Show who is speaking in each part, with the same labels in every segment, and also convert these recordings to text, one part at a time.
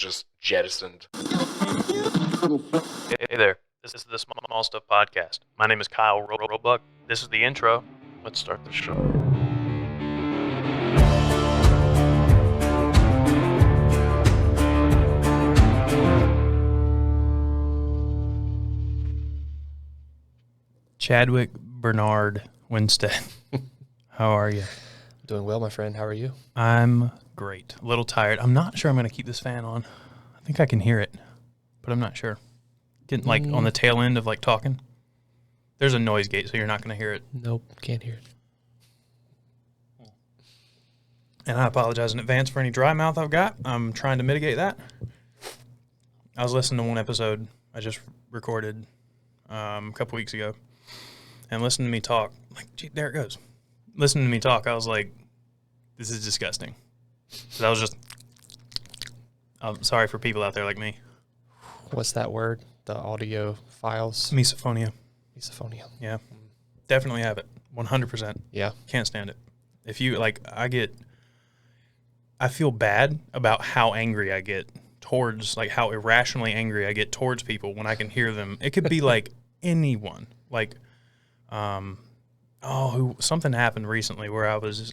Speaker 1: just jettisoned.
Speaker 2: Hey there, this is the Small Stuff Podcast. My name is Kyle Roebuck. This is the intro. Let's start the show. Chadwick Bernard Winstead. How are you?
Speaker 3: Doing well, my friend. How are you?
Speaker 2: I'm great. A little tired. I'm not sure I'm going to keep this fan on. I think I can hear it, but I'm not sure. Getting like on the tail end of like talking. There's a noise gate, so you're not going to hear it.
Speaker 3: Nope, can't hear it.
Speaker 2: And I apologize in advance for any dry mouth I've got. I'm trying to mitigate that. I was listening to one episode I just recorded a couple weeks ago, and listening to me talk, like, gee, there it goes. Listening to me talk, I was like, this is disgusting. So that was just, I'm sorry for people out there like me.
Speaker 3: What's that word? The audio files?
Speaker 2: Misophonia.
Speaker 3: Misophonia.
Speaker 2: Yeah. Definitely have it. 100%.
Speaker 3: Yeah.
Speaker 2: Can't stand it. If you, like, I feel bad about how angry I get towards, like, how irrationally angry I get towards people when I can hear them. It could be, like, anyone. Like, something happened recently where I was,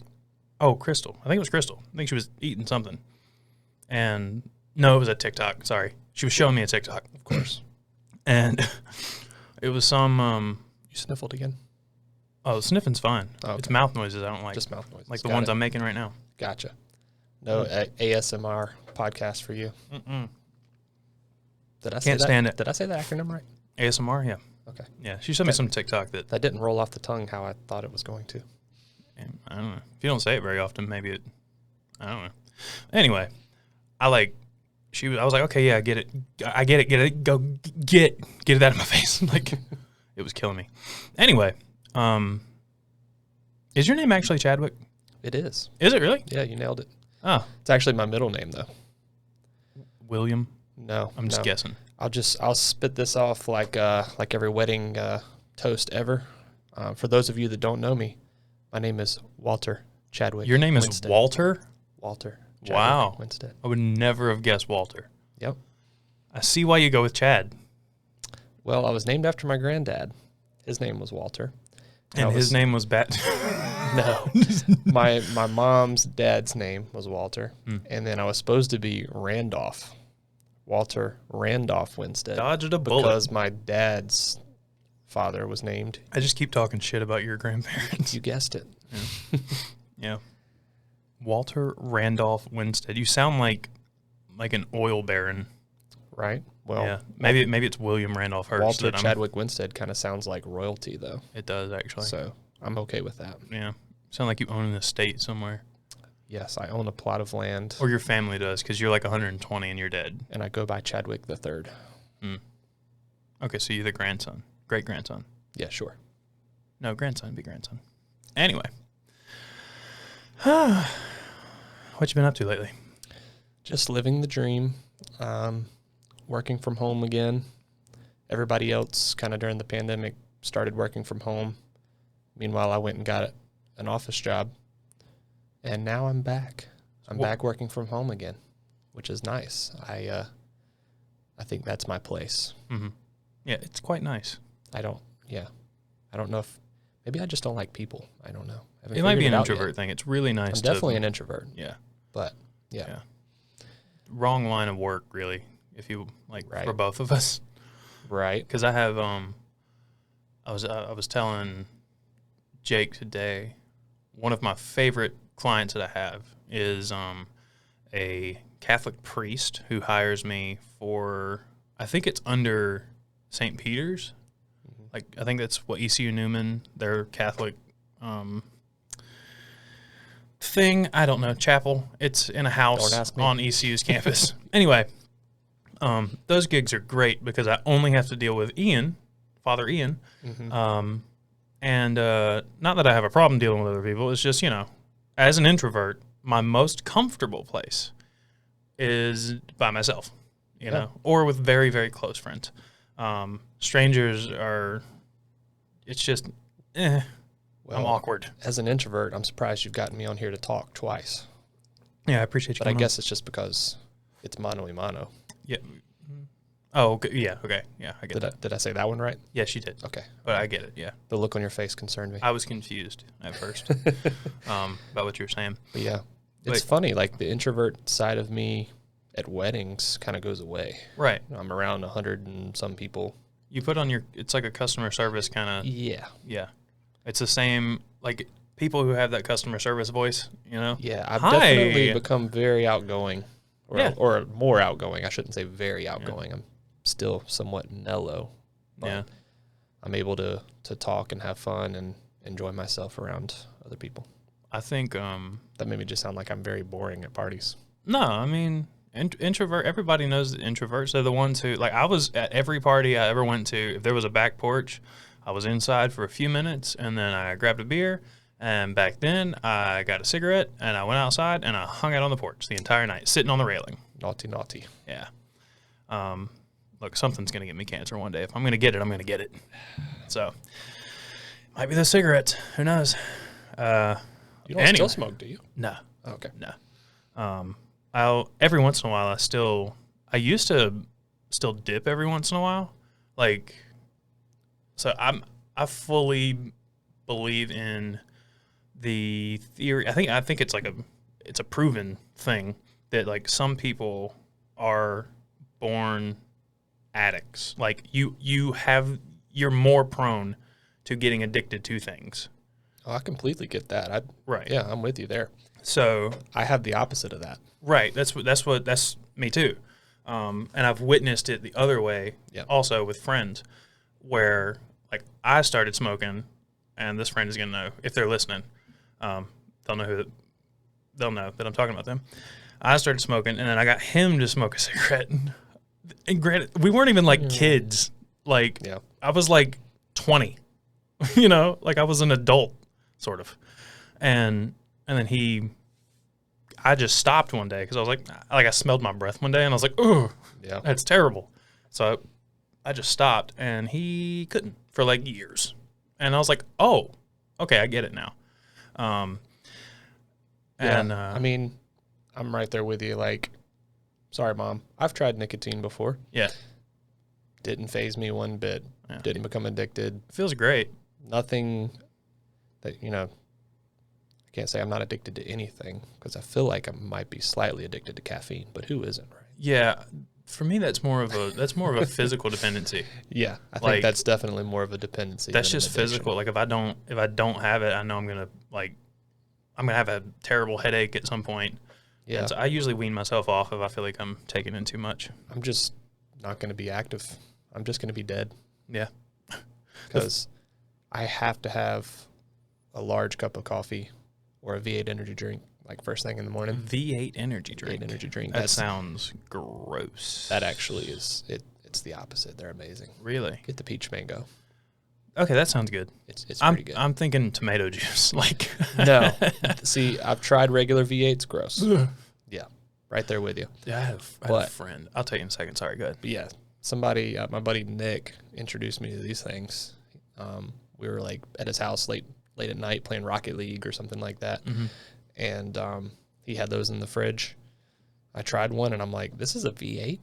Speaker 2: Crystal. I think it was Crystal. I think she was eating something. And, no, it was a TikTok. Sorry. She was showing me a TikTok, of course. And it was some,
Speaker 3: You sniffled again?
Speaker 2: Oh, sniffing's fine.
Speaker 3: Oh, okay.
Speaker 2: It's mouth noises I don't like.
Speaker 3: Just mouth noises.
Speaker 2: Like the ones I'm making right now.
Speaker 3: Gotcha. No ASMR podcast for you.
Speaker 2: Mm-mm.
Speaker 3: Did I say
Speaker 2: Can't
Speaker 3: that?
Speaker 2: stand it.
Speaker 3: Did I say the acronym right?
Speaker 2: ASMR, yeah.
Speaker 3: Okay.
Speaker 2: Yeah, she showed me some TikTok that,
Speaker 3: That didn't roll off the tongue how I thought it was going to.
Speaker 2: I don't know. If you don't say it very often, maybe it, I don't know. Anyway, I was like, okay, yeah, I get it, go get it out of my face. Like, it was killing me. Anyway, is your name actually Chadwick?
Speaker 3: It is.
Speaker 2: Is it really?
Speaker 3: Yeah, you nailed it.
Speaker 2: Oh.
Speaker 3: It's actually my middle name, though.
Speaker 2: William?
Speaker 3: No.
Speaker 2: I'm just guessing.
Speaker 3: I'll spit this off like every wedding toast ever. For those of you that don't know me, my name is Walter Chadwick.
Speaker 2: Your name is
Speaker 3: Winstead.
Speaker 2: Walter?
Speaker 3: Walter. Chadwick
Speaker 2: Wow.
Speaker 3: Winstead.
Speaker 2: I would never have guessed Walter.
Speaker 3: Yep.
Speaker 2: I see why you go with Chad.
Speaker 3: Well, I was named after my granddad. His name was Walter.
Speaker 2: And his name was Bat.
Speaker 3: No. My mom's dad's name was Walter. And then I was supposed to be Randolph. Walter Randolph Winstead.
Speaker 2: Dodged a bullet.
Speaker 3: Because my dad's father was named.
Speaker 2: I just keep talking shit about your grandparents.
Speaker 3: You guessed it.
Speaker 2: Yeah. Walter Randolph Winstead. You sound like an oil baron.
Speaker 3: Right? Well,
Speaker 2: yeah. Maybe it's William Randolph Hearst.
Speaker 3: Walter Chadwick Winstead kind of sounds like royalty, though.
Speaker 2: It does, actually.
Speaker 3: So I'm okay with that.
Speaker 2: Yeah. Sound like you own an estate somewhere.
Speaker 3: Yes, I own a plot of land.
Speaker 2: Or your family does, because you're like 120 and you're dead.
Speaker 3: And I go by Chadwick the Third.
Speaker 2: Okay, so you're the grandson. Great-grandson.
Speaker 3: Yeah, sure.
Speaker 2: No, grandson, be grandson. Anyway. What you been up to lately?
Speaker 3: Just living the dream. Working from home again. Everybody else kind of during the pandemic started working from home. Meanwhile, I went and got an office job. And now I'm back. I'm back working from home again, which is nice. I think that's my place.
Speaker 2: Mm-hmm. Yeah, it's quite nice.
Speaker 3: I don't know if, maybe I just don't like people. I don't know.
Speaker 2: It might be an introvert thing. It's really nice.
Speaker 3: I'm definitely an introvert.
Speaker 2: Yeah.
Speaker 3: But, yeah.
Speaker 2: Wrong line of work, really, if you, like,
Speaker 3: Right.
Speaker 2: for both of us.
Speaker 3: Right.
Speaker 2: Because I have, I was telling Jake today, one of my favorite clients that I have is a Catholic priest who hires me for, I think it's under St. Peter's. Like, I think that's what ECU Newman, their Catholic thing. I don't know, chapel. It's in a house on ECU's campus. Anyway, those gigs are great because I only have to deal with Ian, Father Ian. And not that I have a problem dealing with other people. It's just, as an introvert, my most comfortable place is by myself, you know, or with very, very close friends. Strangers are, it's just, I'm awkward.
Speaker 3: As an introvert, I'm surprised you've gotten me on here to talk twice.
Speaker 2: Yeah, I appreciate you.
Speaker 3: But I guess it's just because it's mano a mano.
Speaker 2: Yeah. Oh, okay. Yeah. Okay. Yeah, I get that.
Speaker 3: Did I say that one right?
Speaker 2: Yes, you did.
Speaker 3: Okay.
Speaker 2: But I get it. Yeah.
Speaker 3: The look on your face concerned me.
Speaker 2: I was confused at first about what you were saying.
Speaker 3: But yeah, it's funny. Like the introvert side of me at weddings kind of goes away.
Speaker 2: Right.
Speaker 3: I'm around 100 and some people.
Speaker 2: You put on it's like a customer service kind of.
Speaker 3: Yeah.
Speaker 2: Yeah. It's the same, like people who have that customer service voice, you know?
Speaker 3: Yeah. I've definitely become very outgoing or more outgoing. I shouldn't say very outgoing. Yeah. I'm still somewhat mellow. But yeah. I'm able to talk and have fun and enjoy myself around other people.
Speaker 2: I think
Speaker 3: that made me just sound like I'm very boring at parties.
Speaker 2: No, I mean, introvert, everybody knows that introverts are the ones who, like, I was at every party I ever went to. If there was a back porch, I was inside for a few minutes, and then I grabbed a beer, and back then I got a cigarette, and I went outside, and I hung out on the porch the entire night, sitting on the railing.
Speaker 3: Naughty.
Speaker 2: Yeah. Look, something's going to get me cancer one day. If I'm going to get it, I'm going to get it. So, might be the cigarettes. Who knows?
Speaker 3: You don't still smoke, do you?
Speaker 2: No.
Speaker 3: Oh, okay.
Speaker 2: No. Every once in a while, I used to still dip every once in a while. Like, so I fully believe in the theory. I think it's like it's a proven thing that like some people are born addicts. Like you're more prone to getting addicted to things.
Speaker 3: Oh, I completely get that.
Speaker 2: Right.
Speaker 3: Yeah, I'm with you there.
Speaker 2: So
Speaker 3: I have the opposite of that.
Speaker 2: Right. That's me too. And I've witnessed it the other way also with friends where like I started smoking, and this friend is going to know if they're listening. They'll know that I'm talking about them. I started smoking, and then I got him to smoke a cigarette. And granted, we weren't even like kids. Like I was like 20, you know, like I was an adult sort of. And then I just stopped one day because I was like I smelled my breath one day, and I was like, ooh, that's terrible. So I just stopped, and he couldn't for like years. And I was like, oh, okay, I get it now.
Speaker 3: I mean, I'm right there with you. Like, sorry, Mom, I've tried nicotine before.
Speaker 2: Yeah.
Speaker 3: Didn't faze me one bit. Yeah. Didn't become addicted.
Speaker 2: It feels great.
Speaker 3: Nothing that, I can't say I'm not addicted to anything because I feel like I might be slightly addicted to caffeine, but who isn't, right?
Speaker 2: Yeah. For me, that's more of a physical dependency.
Speaker 3: Yeah. I think that's definitely more of a dependency.
Speaker 2: That's just physical. Like if I don't have it, I know I'm going to have a terrible headache at some point. Yeah. And so I usually wean myself off if I feel like I'm taking in too much.
Speaker 3: I'm just not going to be active. I'm just going to be dead.
Speaker 2: Yeah.
Speaker 3: Because I have to have a large cup of coffee or a V8 energy drink, like first thing in the morning.
Speaker 2: V8 energy drink.
Speaker 3: V8 energy drink.
Speaker 2: That sounds gross.
Speaker 3: That actually is it. It's the opposite. They're amazing.
Speaker 2: Really?
Speaker 3: Get the peach mango.
Speaker 2: Okay, that sounds good.
Speaker 3: It's pretty good.
Speaker 2: I'm thinking tomato juice. Like
Speaker 3: no, see, I've tried regular V8s. Gross. Yeah, right there with you.
Speaker 2: Yeah, I have a friend. I'll tell you in a second. Sorry, go ahead.
Speaker 3: But yeah, somebody, my buddy Nick, introduced me to these things. We were like at his house late at night playing Rocket League or something like that, and he had those in the fridge. I tried one, and I'm like, "This is a V8.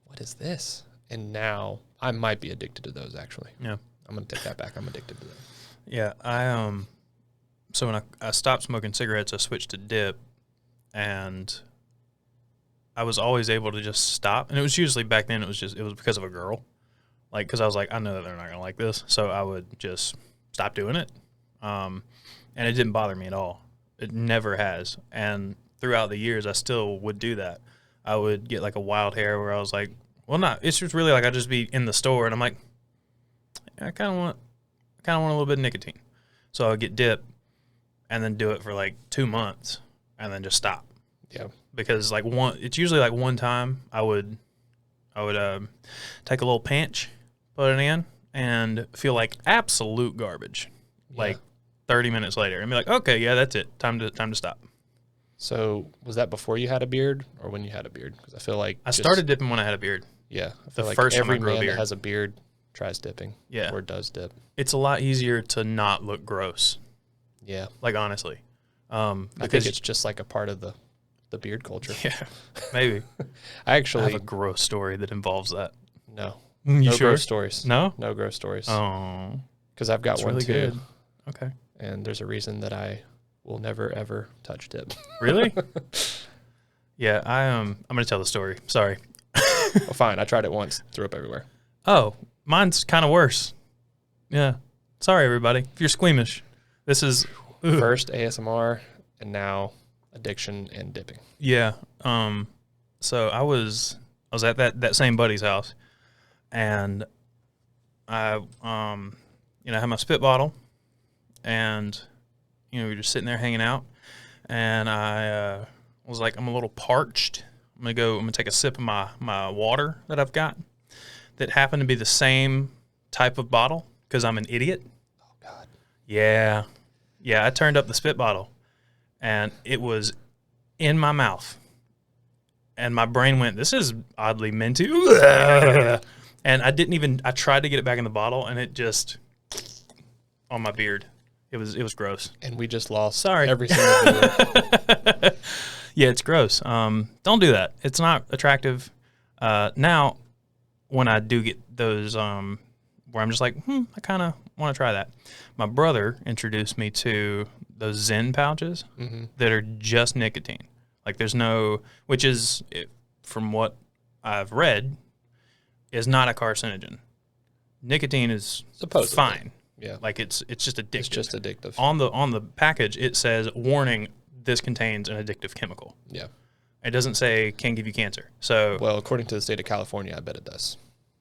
Speaker 3: What is this?" And now I might be addicted to those. Actually,
Speaker 2: yeah.
Speaker 3: I'm going to take that back. I'm addicted to them.
Speaker 2: Yeah, so when I stopped smoking cigarettes, I switched to dip, and I was always able to just stop. And it was usually back then, it was because of a girl. Like, because I was like, I know that they're not going to like this. So I would just stop doing it. And it didn't bother me at all. It never has. And throughout the years, I still would do that. I would get like a wild hair where I was like, it's just really like I'd just be in the store, and I'm like, I kind of want a little bit of nicotine. So I would get dip and then do it for like 2 months and then just stop.
Speaker 3: Yeah.
Speaker 2: Because it's usually like one time I would take a little pinch, put it in, and feel like absolute garbage. Yeah. Like 30 minutes later and be like, okay, yeah, that's it. Time to stop.
Speaker 3: So was that before you had a beard or when you had a beard? Because I feel like
Speaker 2: I started dipping when I had a beard.
Speaker 3: Yeah. I feel like every man that has a beard tries dipping.
Speaker 2: Yeah.
Speaker 3: Or does dip.
Speaker 2: It's a lot easier to not look gross.
Speaker 3: Yeah.
Speaker 2: Like, honestly.
Speaker 3: I think it's just like a part of the the beard culture.
Speaker 2: Yeah, maybe.
Speaker 3: I
Speaker 2: have a gross story that involves that.
Speaker 3: No.
Speaker 2: You
Speaker 3: No
Speaker 2: sure?
Speaker 3: gross stories.
Speaker 2: No?
Speaker 3: No gross stories.
Speaker 2: Oh.
Speaker 3: Because I've got
Speaker 2: That's
Speaker 3: one
Speaker 2: really
Speaker 3: too.
Speaker 2: Good. Okay.
Speaker 3: And there's a reason that I will never, ever touch tip.
Speaker 2: Really? Yeah, I'm going to tell the story. Sorry.
Speaker 3: Well, fine. I tried it once. Threw up everywhere.
Speaker 2: Oh, mine's kind of worse. Yeah. Sorry, everybody. If you're squeamish, this is...
Speaker 3: First ASMR, and now addiction and dipping.
Speaker 2: Yeah. So I was at that same buddy's house, and I had my spit bottle, and we were just sitting there hanging out, and I was like, I'm a little parched. I'm gonna take a sip of my water that I've got that happened to be the same type of bottle because I'm an idiot.
Speaker 3: Oh God.
Speaker 2: Yeah. Yeah, I turned up the spit bottle, and it was in my mouth. And my brain went, this is oddly minty. And I tried to get it back in the bottle, and it just, on my beard. It was gross.
Speaker 3: And we just lost
Speaker 2: Sorry.
Speaker 3: every single viewer.
Speaker 2: Yeah, it's gross. Don't do that. It's not attractive. Now, when I do get those where I'm just like, I kind of want to try that. My brother introduced me to those Zen pouches that are just nicotine. Like there's no, which is, from what I've read, is not a carcinogen. Nicotine is
Speaker 3: Supposedly.
Speaker 2: fine.
Speaker 3: Yeah.
Speaker 2: Like it's just addictive.
Speaker 3: It's just addictive.
Speaker 2: On the package, it says, warning, this contains an addictive chemical.
Speaker 3: Yeah.
Speaker 2: It doesn't say can give you cancer. So,
Speaker 3: well, according to the state of California, I bet it does,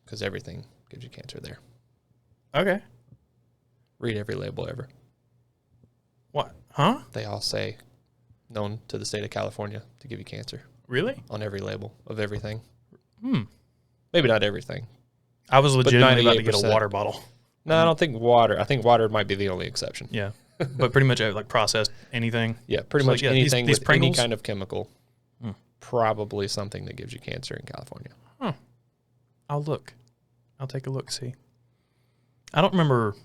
Speaker 3: because everything gives you cancer there.
Speaker 2: okay.
Speaker 3: Read every label ever.
Speaker 2: What? Huh?
Speaker 3: They all say known to the state of California to give you cancer
Speaker 2: Really?
Speaker 3: on every label of everything.
Speaker 2: Hmm.
Speaker 3: Maybe not everything.
Speaker 2: I was legitimately about to get a
Speaker 3: 98%.
Speaker 2: water bottle.
Speaker 3: No, I don't think water. I think water might be the only exception.
Speaker 2: Yeah. But pretty much like processed anything.
Speaker 3: Yeah, pretty
Speaker 2: So,
Speaker 3: much
Speaker 2: like,
Speaker 3: anything
Speaker 2: these
Speaker 3: with any
Speaker 2: Pringles?
Speaker 3: kind of chemical. Probably something that gives you cancer in California.
Speaker 2: Huh. I'll look. I'll take a look, see. I don't remember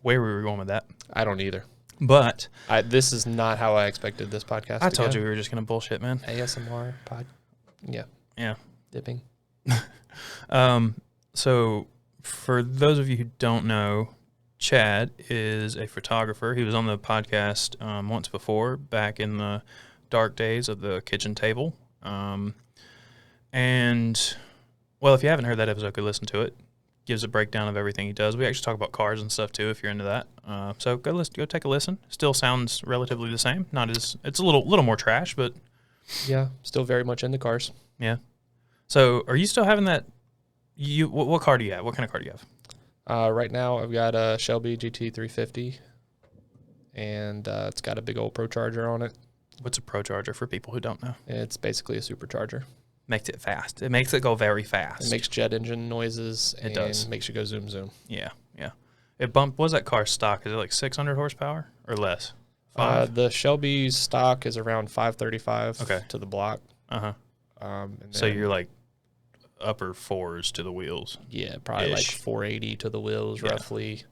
Speaker 2: where we were going with that.
Speaker 3: I don't either.
Speaker 2: But
Speaker 3: This is not how I expected this podcast
Speaker 2: I
Speaker 3: to
Speaker 2: told
Speaker 3: go.
Speaker 2: you we were just going to bullshit, man.
Speaker 3: ASMR pod. Yeah.
Speaker 2: Yeah.
Speaker 3: Dipping.
Speaker 2: So for those of you who don't know, Chad is a photographer. He was on the podcast once before, back in the dark days of the kitchen table. And, well, if you haven't heard that episode, go listen to it. Gives a breakdown of everything he does. We actually talk about cars and stuff, too, if you're into that. So go take a listen. Still sounds relatively the same. It's a little more trash, but...
Speaker 3: Yeah, still very much into cars.
Speaker 2: Yeah. So are you still having that... What car do you have? What kind of car do you have?
Speaker 3: Right now, I've got a Shelby GT350, and it's got a big old ProCharger on it.
Speaker 2: What's a ProCharger for people who don't know?
Speaker 3: It's basically a supercharger.
Speaker 2: Makes it fast. It makes it go very fast.
Speaker 3: It makes jet engine noises.
Speaker 2: It does.
Speaker 3: Makes you go zoom, zoom.
Speaker 2: Yeah, yeah. What was that car stock? Is it like 600 horsepower or less? 5?
Speaker 3: The Shelby's stock is around 535 to the block.
Speaker 2: Uh-huh. So you're like upper 4s to the wheels.
Speaker 3: Yeah, probably like 480 to the wheels, roughly.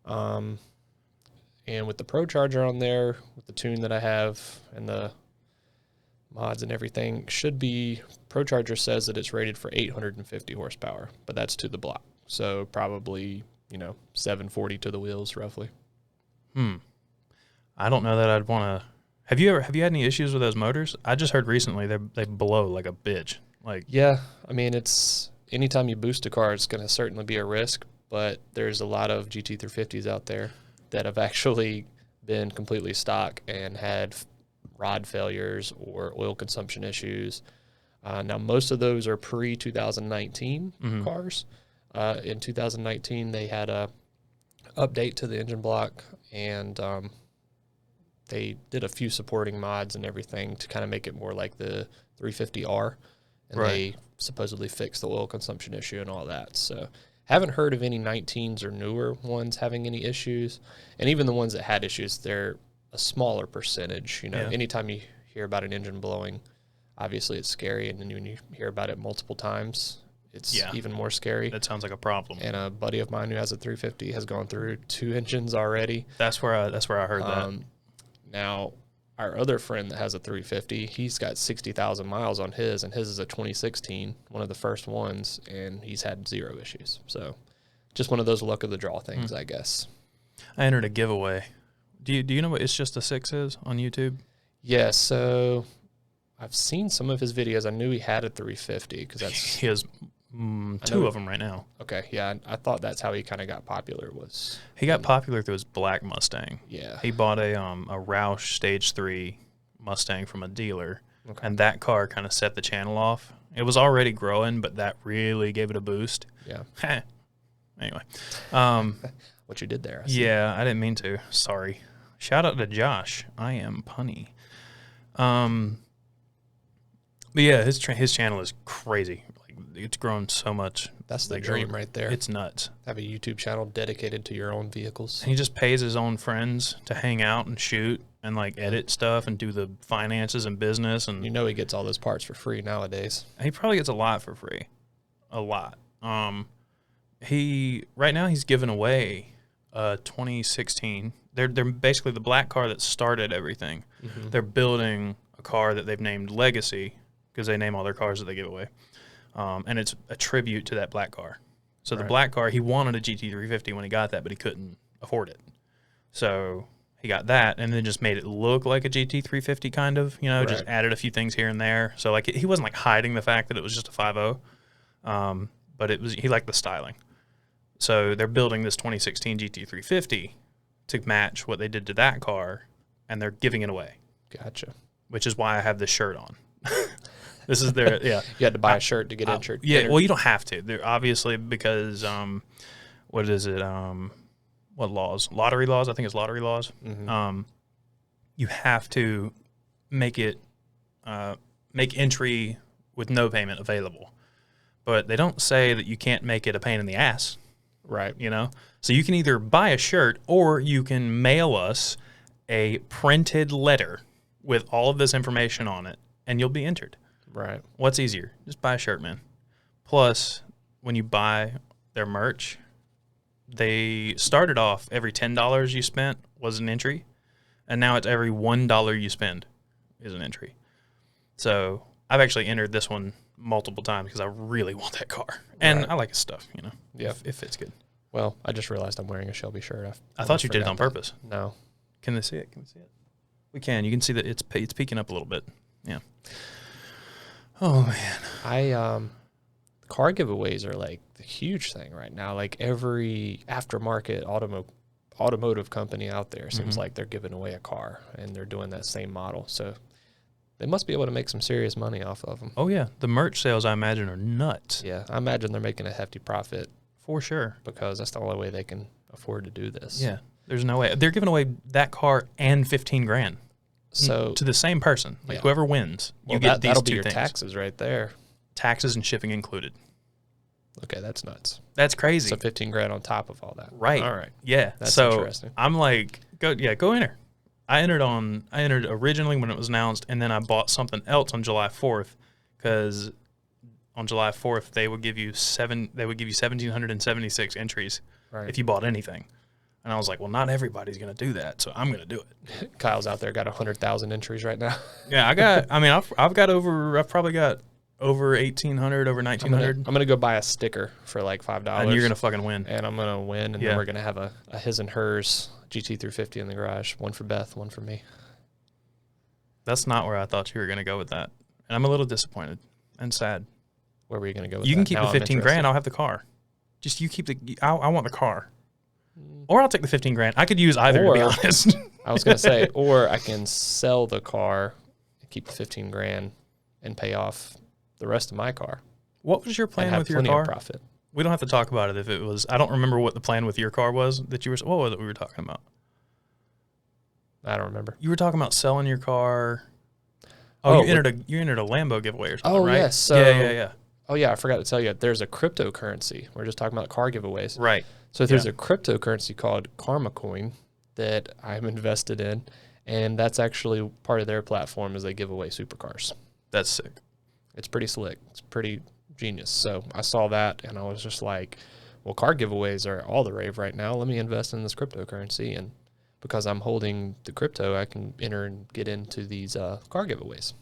Speaker 3: And with the ProCharger on there, with the tune that I have and the mods and everything, ProCharger says that it's rated for 850 horsepower, but that's to the block. So probably, 740 to the wheels, roughly.
Speaker 2: I don't know that I'd want to. Have you had any issues with those motors? I just heard recently they blow like a bitch.
Speaker 3: Yeah, I mean, it's anytime you boost a car, it's going to certainly be a risk, but there's a lot of GT350s out there that have actually been completely stock and had rod failures or oil consumption issues. Now, most of those are pre-2019 cars. In 2019, they had a update to the engine block, and they did a few supporting mods and everything to kind of make it more like the 350R, and they supposedly fixed the oil consumption issue and all that. So haven't heard of any 19s or newer ones having any issues, and even the ones that had issues, they're a smaller percentage. Anytime you hear about an engine blowing, obviously it's scary, and then when you hear about it multiple times, it's even more scary.
Speaker 2: That sounds like a problem.
Speaker 3: And a buddy of mine who has a 350 has gone through 2 engines already.
Speaker 2: That's where I heard that.
Speaker 3: Now, our other friend that has a 350, he's got 60,000 miles on his, and his is a 2016, one of the first ones, and he's had 0 issues. So just one of those luck of the draw things, I guess.
Speaker 2: I entered a giveaway. Do you know what It's Just a Six is on YouTube?
Speaker 3: Yeah, so I've seen some of his videos. I knew he had a 350 because that's
Speaker 2: he has 2 of them right now.
Speaker 3: Okay, yeah, I thought that's how he kind of got popular. Was
Speaker 2: he got popular through his black Mustang?
Speaker 3: Yeah,
Speaker 2: he bought a Roush Stage 3 Mustang from a dealer, and that car kind of set the channel off. It was already growing, but that really gave it a boost.
Speaker 3: Yeah.
Speaker 2: Anyway,
Speaker 3: what you did there?
Speaker 2: Yeah, I didn't mean to. Sorry. Shout out to Josh. I am punny. But yeah, his channel is crazy. Like, it's grown so much.
Speaker 3: That's the dream right there.
Speaker 2: It's nuts.
Speaker 3: Have a YouTube channel dedicated to your own vehicles.
Speaker 2: He just pays his own friends to hang out and shoot and like edit stuff and do the finances and business. And
Speaker 3: you know he gets all those parts for free nowadays.
Speaker 2: He probably gets a lot for free. A lot. Right now he's giving away 2016. They're basically the black car that started everything. Mm-hmm. They're building a car that they've named Legacy because they name all their cars that they give away. And it's a tribute to that black car. So the black car, he wanted a GT350 when he got that, but he couldn't afford it. So he got that and then just made it look like a GT350 kind of, just added a few things here and there. So like he wasn't like hiding the fact that it was just a 5.0, but he liked the styling. So they're building this 2016 GT350 to match what they did to that car, and they're giving it away.
Speaker 3: Gotcha.
Speaker 2: Which is why I have this shirt on. This is their, yeah.
Speaker 3: You had to buy a shirt to get entered.
Speaker 2: Yeah, well, you don't have to. They're obviously because, what is it? What laws? Lottery laws? I think it's lottery laws. Mm-hmm. You have to make entry with no payment available. But they don't say that you can't make it a pain in the ass.
Speaker 3: Right.
Speaker 2: So you can either buy a shirt or you can mail us a printed letter with all of this information on it, and you'll be entered.
Speaker 3: Right.
Speaker 2: What's easier? Just buy a shirt, man. Plus, when you buy their merch, they started off every $10 you spent was an entry, and now it's every $1 you spend is an entry. So I've actually entered this one multiple times because I really want that car. And I like his stuff,
Speaker 3: Yeah.
Speaker 2: It fits good.
Speaker 3: Well, I just realized I'm wearing a Shelby shirt.
Speaker 2: I thought you did it on purpose.
Speaker 3: No.
Speaker 2: Can they see it? Can we see it? We can. You can see that it's peeking up a little bit. Yeah. Oh, man.
Speaker 3: Car giveaways are like the huge thing right now. Like every aftermarket automotive company out there seems like they're giving away a car, and they're doing that same model. So they must be able to make some serious money off of them.
Speaker 2: Oh, yeah. The merch sales, I imagine, are nuts.
Speaker 3: Yeah. I imagine they're making a hefty profit.
Speaker 2: For sure.
Speaker 3: Because that's the only way they can afford to do this.
Speaker 2: Yeah. There's no way. They're giving away that car and $15,000.
Speaker 3: So
Speaker 2: to the same person. Like whoever wins, you get these
Speaker 3: that'll
Speaker 2: two
Speaker 3: be your
Speaker 2: things.
Speaker 3: taxes right there.
Speaker 2: Taxes and shipping included.
Speaker 3: Okay, that's nuts.
Speaker 2: That's crazy.
Speaker 3: So $15,000 on top of all that.
Speaker 2: Right.
Speaker 3: All right.
Speaker 2: Yeah.
Speaker 3: That's
Speaker 2: so
Speaker 3: interesting.
Speaker 2: I'm like, go enter. I entered originally when it was announced, and then I bought something else on July 4th because on July 4th they would give you 1,776 entries if you bought anything. And I was like, well, not everybody's going to do that, so I'm going to do it.
Speaker 3: Kyle's out there got 100,000 entries right now.
Speaker 2: Yeah, I've probably got over 1,800, over 1,900.
Speaker 3: I'm gonna go buy a sticker for like $5.
Speaker 2: And you're going to fucking win.
Speaker 3: And I'm going to win, and then we're going to have a his and hers GT350 in the garage. One for Beth, one for me.
Speaker 2: That's not where I thought you were going to go with that. And I'm a little disappointed and sad.
Speaker 3: Where were you going to go with
Speaker 2: you
Speaker 3: that?
Speaker 2: You can keep the $15,000. I'll have the car. Just you keep I want the car. Or I'll take the $15,000. I could use either, to be honest.
Speaker 3: I was going to say, or I can sell the car, keep the $15,000, and pay off the rest of my car.
Speaker 2: What was your plan with your car?
Speaker 3: Of profit.
Speaker 2: We don't have to talk about it if it was. I don't remember what the plan with your car was that you were. What was it we were talking about?
Speaker 3: I don't remember.
Speaker 2: You were talking about selling your car. Oh, you entered a Lambo giveaway or something, right?
Speaker 3: Yes. So,
Speaker 2: yeah.
Speaker 3: Oh, yeah, I forgot to tell you. There's a cryptocurrency. We're just talking about car giveaways.
Speaker 2: Right.
Speaker 3: So there's a cryptocurrency called Karma Coin that I'm invested in, and that's actually part of their platform is they give away supercars.
Speaker 2: That's sick.
Speaker 3: It's pretty slick. It's pretty genius. So I saw that, and I was just like, well, car giveaways are all the rave right now. Let me invest in this cryptocurrency. And because I'm holding the crypto, I can enter and get into these car giveaways.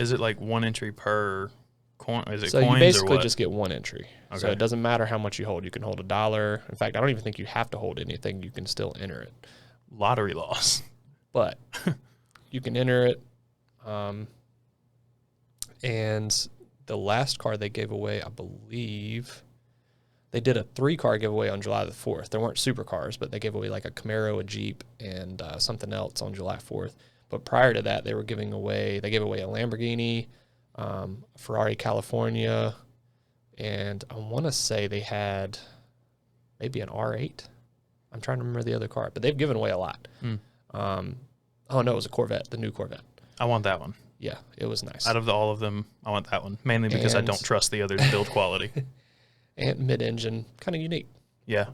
Speaker 2: Is it like one entry per coin? Is it
Speaker 3: so
Speaker 2: coins
Speaker 3: you basically
Speaker 2: or what?
Speaker 3: just get one entry.
Speaker 2: Okay.
Speaker 3: So it doesn't matter how much you hold. You can hold $1. In fact, I don't even think you have to hold anything. You can still enter it.
Speaker 2: Lottery loss.
Speaker 3: But you can enter it. And the last car they gave away, I believe, they did a 3-car giveaway on July the 4th. There weren't supercars, but they gave away like a Camaro, a Jeep, and something else on July 4th. But prior to that, they gave away a Lamborghini, Ferrari California, and I want to say they had maybe an R8. I'm trying to remember the other car, but they've given away a lot. Oh, no, it was a Corvette, the new Corvette.
Speaker 2: I want that one.
Speaker 3: Yeah, it was nice.
Speaker 2: Out of all of them, I want that one, mainly because I don't trust the others' build quality.
Speaker 3: And mid-engine, kind of unique.
Speaker 2: Yeah.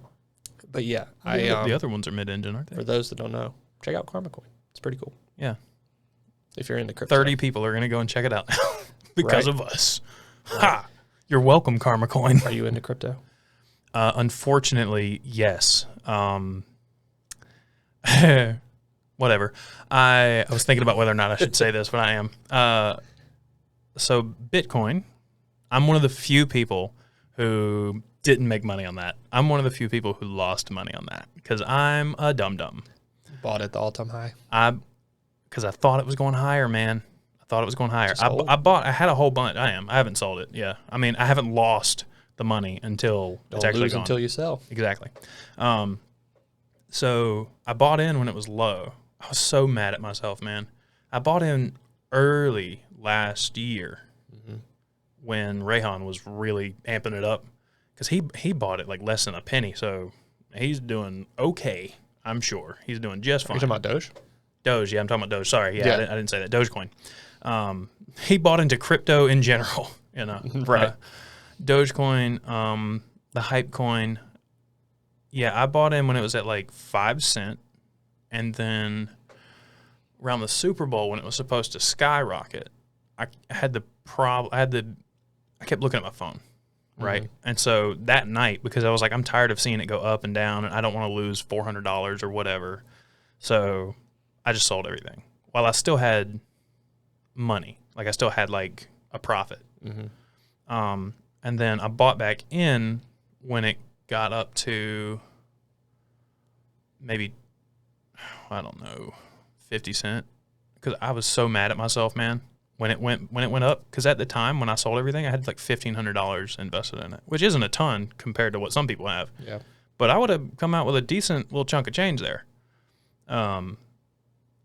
Speaker 3: But yeah,
Speaker 2: the other ones are mid-engine, aren't they?
Speaker 3: For those that don't know, check out Karma Coin. It's pretty cool.
Speaker 2: Yeah.
Speaker 3: If you're into crypto.
Speaker 2: 30 people are going to go and check it out now because
Speaker 3: Right.
Speaker 2: of us.
Speaker 3: Right.
Speaker 2: Ha! You're welcome, Karma Coin.
Speaker 3: Are you into crypto?
Speaker 2: Unfortunately, yes. Whatever. I was thinking about whether or not I should say this, but I am. So Bitcoin, I'm one of the few people who didn't make money on that. I'm one of the few people who lost money on that because I'm a dum-dum.
Speaker 3: Bought at the all-time high.
Speaker 2: Because I thought it was going higher, man. I thought it was going higher. I had a whole bunch. I haven't sold it. Yeah. I mean, I haven't lost the money until it's actually
Speaker 3: lose
Speaker 2: gone.
Speaker 3: until you sell.
Speaker 2: Exactly. So I bought in when it was low. I was so mad at myself, man. I bought in early last year when Rayhan was really amping it up because he bought it like less than a penny. So he's doing okay, I'm sure. He's doing just fine.
Speaker 3: Are you talking about Doge?
Speaker 2: Doge, yeah, I'm talking about Doge. Sorry, yeah. I didn't say that. Dogecoin. He bought into crypto in general, you know.
Speaker 3: Right.
Speaker 2: Dogecoin, the hype coin. Yeah, I bought in when it was at like 5 cents, and then around the Super Bowl when it was supposed to skyrocket, I had the problem. I kept looking at my phone, right? And so that night, because I was like, I'm tired of seeing it go up and down, and I don't want to lose $400 or whatever, so I just sold everything. While I still had money, like I still had like a profit. And then I bought back in when it got up to maybe, I don't know, 50 cents. Because I was so mad at myself, man, when it went up. Because at the time when I sold everything, I had like $1,500 invested in it, which isn't a ton compared to what some people have.
Speaker 3: Yeah.
Speaker 2: But I would have come out with a decent little chunk of change there. So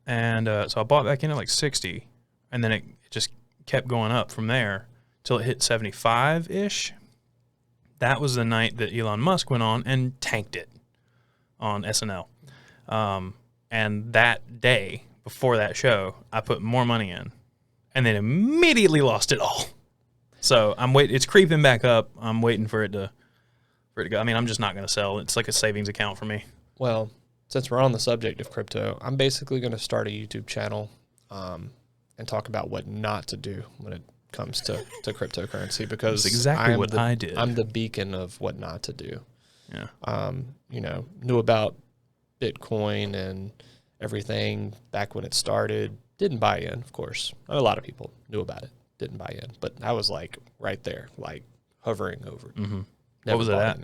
Speaker 2: I bought back in at like 60, and then it just kept going up from there till it hit 75-ish. That was the night that Elon Musk went on and tanked it on SNL. And that day before that show, I put more money in and then immediately lost it all. So I'm waiting. It's creeping back up. I'm waiting for it to go. I mean, I'm just not going to sell. It's like a savings account for me.
Speaker 3: Well, since we're on the subject of crypto, I'm basically going to start a YouTube channel and talk about what not to do when it comes to cryptocurrency, because
Speaker 2: that's exactly what I did.
Speaker 3: I'm the beacon of what not to do.
Speaker 2: Yeah.
Speaker 3: Knew about Bitcoin and everything back when it started. Didn't buy in, of course. A lot of people knew about it, didn't buy in, but I was like right there, like hovering over it.
Speaker 2: What was it at?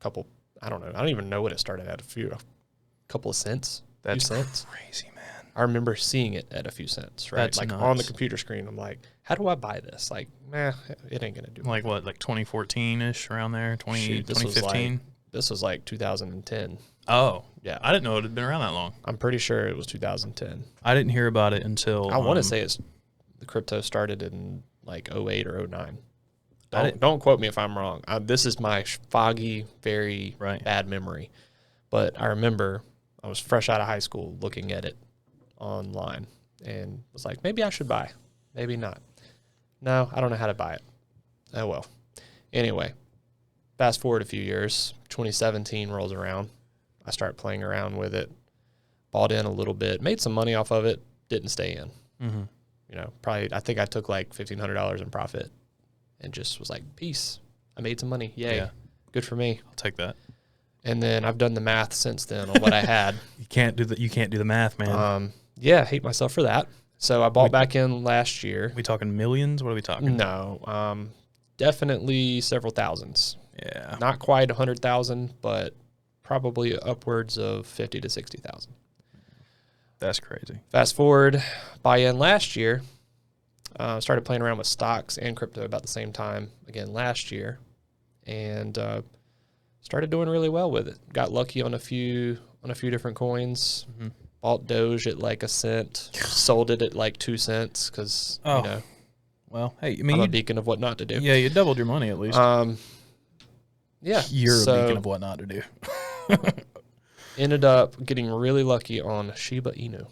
Speaker 3: Couple. I don't know. I don't even know what it started at. A couple of cents.
Speaker 2: That's
Speaker 3: few cents.
Speaker 2: crazy, man.
Speaker 3: I remember seeing it at a few cents, right?
Speaker 2: That's
Speaker 3: like
Speaker 2: nuts.
Speaker 3: on the computer screen. I'm like, how do I buy this? Like, it ain't gonna do.
Speaker 2: Like what? Like 2014-ish, around there? 2015?
Speaker 3: This was like 2010.
Speaker 2: Oh,
Speaker 3: Yeah.
Speaker 2: I didn't know it had been around that long.
Speaker 3: I'm pretty sure it was 2010.
Speaker 2: I didn't hear about it until
Speaker 3: I want to say the crypto started in like 08 or 09. Don't quote me if I'm wrong. This is my foggy, very bad memory. But I remember I was fresh out of high school looking at it online and was like, maybe I should buy. Maybe not. No, I don't know how to buy it. Oh, well. Anyway, fast forward a few years. 2017 rolls around. I start playing around with it. Bought in a little bit. Made some money off of it. Didn't stay in. Probably, I think I took like $1,500 in profit and just was like, peace. I made some money. Yay. Yeah. Good for me.
Speaker 2: I'll take that.
Speaker 3: And then I've done the math since then on what I had.
Speaker 2: You can't do the math, man.
Speaker 3: Yeah, I hate myself for that. So I bought back in last year.
Speaker 2: We talking millions? What are we talking?
Speaker 3: No, definitely several thousands.
Speaker 2: Yeah.
Speaker 3: Not quite 100,000, but probably upwards of 50 to 60,000.
Speaker 2: That's crazy.
Speaker 3: Fast forward, buy in last year. Started playing around with stocks and crypto about the same time again last year, and started doing really well with it. Got lucky on a few different coins. Mm-hmm. Bought Doge at like 1 cent, sold it at like 2 cents because you know.
Speaker 2: Well, hey, I mean,
Speaker 3: I'm a beacon of what not to do.
Speaker 2: Yeah, you doubled your money at least.
Speaker 3: Yeah,
Speaker 2: you're a beacon of what not to do.
Speaker 3: Ended up getting really lucky on Shiba Inu.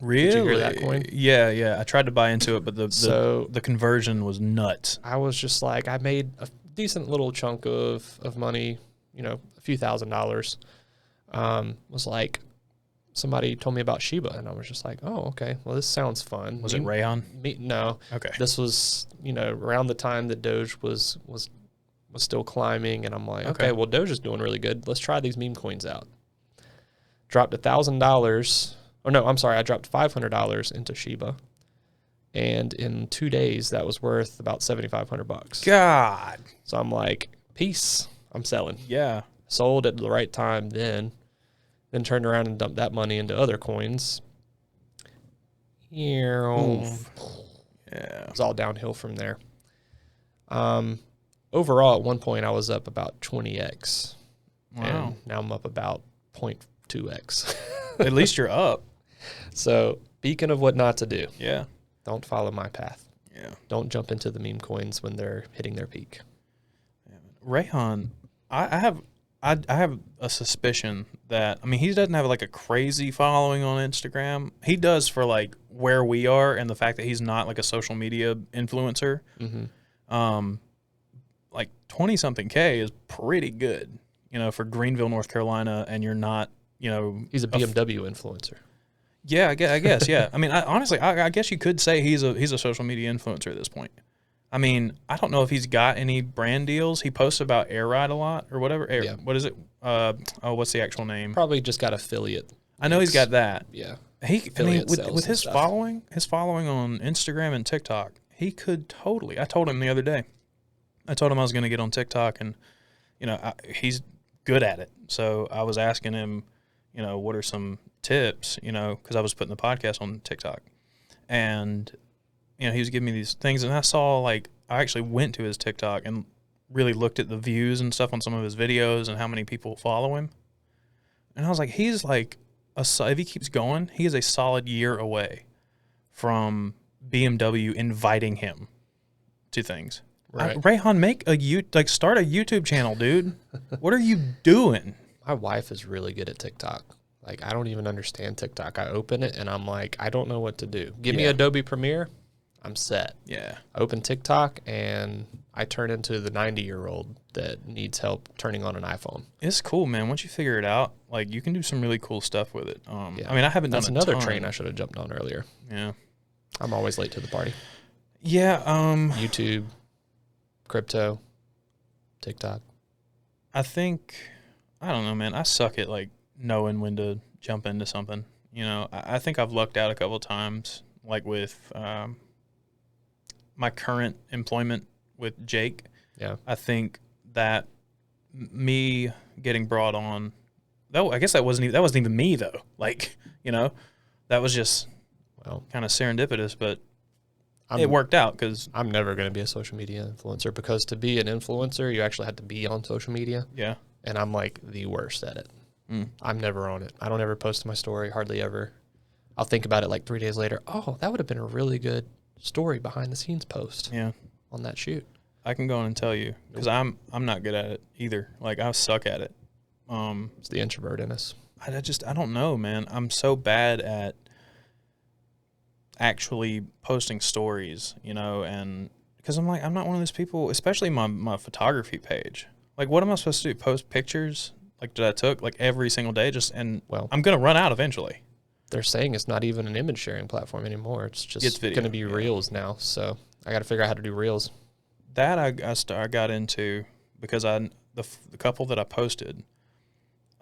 Speaker 2: Really?
Speaker 3: Did you hear that coin?
Speaker 2: Yeah. I tried to buy into it, but the conversion was nuts.
Speaker 3: I was just like, I made a decent little chunk of money, a few $1,000s. Was like, somebody told me about Shiba, and I was just like, oh, okay, well, this sounds fun.
Speaker 2: Was it Rayhan?
Speaker 3: No.
Speaker 2: Okay.
Speaker 3: This was, around the time that Doge was still climbing, and I'm like, okay, well, Doge is doing really good. Let's try these meme coins out. Dropped $1,000. Oh, no, I'm sorry. I dropped $500 into Shiba. And in 2 days, that was worth about $7,500.
Speaker 2: God.
Speaker 3: So I'm like, peace. I'm selling.
Speaker 2: Yeah.
Speaker 3: Sold at the right time then turned around and dumped that money into other coins.
Speaker 2: Oof.
Speaker 3: Yeah. It was all downhill from there. Overall, at one point, I was up about 20x.
Speaker 2: Wow.
Speaker 3: And now I'm up about 0.2x.
Speaker 2: At least you're up.
Speaker 3: So, beacon of what not to do.
Speaker 2: Yeah.
Speaker 3: Don't follow my path.
Speaker 2: Yeah.
Speaker 3: Don't jump into the meme coins when they're hitting their peak.
Speaker 2: Yeah. Rayhan, I have a suspicion that, I mean, he doesn't have like a crazy following on Instagram. He does for like where we are and the fact that he's not like a social media influencer. Mm-hmm. Like 20 something K is pretty good, for Greenville, North Carolina, and you're not,
Speaker 3: he's a BMW influencer.
Speaker 2: Yeah, I guess. Yeah. I mean, honestly, I guess you could say he's a social media influencer at this point. I mean, I don't know if he's got any brand deals. He posts about Air Ride a lot or whatever.
Speaker 3: Yeah.
Speaker 2: What is it? What's the actual name?
Speaker 3: Probably just got affiliate.
Speaker 2: I know he's got that.
Speaker 3: Yeah.
Speaker 2: With his following on Instagram and TikTok, he could totally. I told him the other day. I told him I was going to get on TikTok, and he's good at it. So I was asking him, what are some tips? Because I was putting the podcast on TikTok, and he was giving me these things, and I saw I actually went to his TikTok and really looked at the views and stuff on some of his videos and how many people follow him, and I was like, he's like if he keeps going, he is a solid year away from BMW inviting him to things. Right. Rayhan, start a YouTube channel, dude. What are you doing?
Speaker 3: My wife is really good at TikTok. I don't even understand TikTok. I open it and I'm like, I don't know what to do. Give me Adobe Premiere, I'm set.
Speaker 2: Yeah.
Speaker 3: I open TikTok and I turn into the 90-year-old that needs help turning on an iPhone.
Speaker 2: It's cool, man. Once you figure it out, you can do some really cool stuff with it. I mean, I haven't done
Speaker 3: another train I should have jumped on earlier.
Speaker 2: Yeah.
Speaker 3: I'm always late to the party.
Speaker 2: Yeah.
Speaker 3: YouTube, crypto, TikTok.
Speaker 2: I don't know, man. I suck at knowing when to jump into something. I think I've lucked out a couple of times, with my current employment with Jake.
Speaker 3: Yeah.
Speaker 2: I think that me getting brought on, I guess that wasn't even me though. That was just kind of serendipitous, but it worked out because
Speaker 3: I'm never going to be a social media influencer, because to be an influencer, you actually have to be on social media.
Speaker 2: Yeah.
Speaker 3: And I'm the worst at it. I'm never on it. I don't ever post my story, hardly ever. I'll think about it 3 days later. Oh, that would have been a really good story behind the scenes post.
Speaker 2: Yeah.
Speaker 3: On that shoot.
Speaker 2: I can go in and tell you, because I'm not good at it either. I suck at it.
Speaker 3: It's the introvert in us.
Speaker 2: I don't know, man. I'm so bad at actually posting stories, and because I'm not one of those people, especially my photography page. What am I supposed to do? Post pictures that I took every single day? I'm gonna run out eventually.
Speaker 3: They're saying it's not even an image sharing platform anymore. It's just gonna be Reels now. So I got to figure out how to do Reels.
Speaker 2: That I got into because the couple that I posted,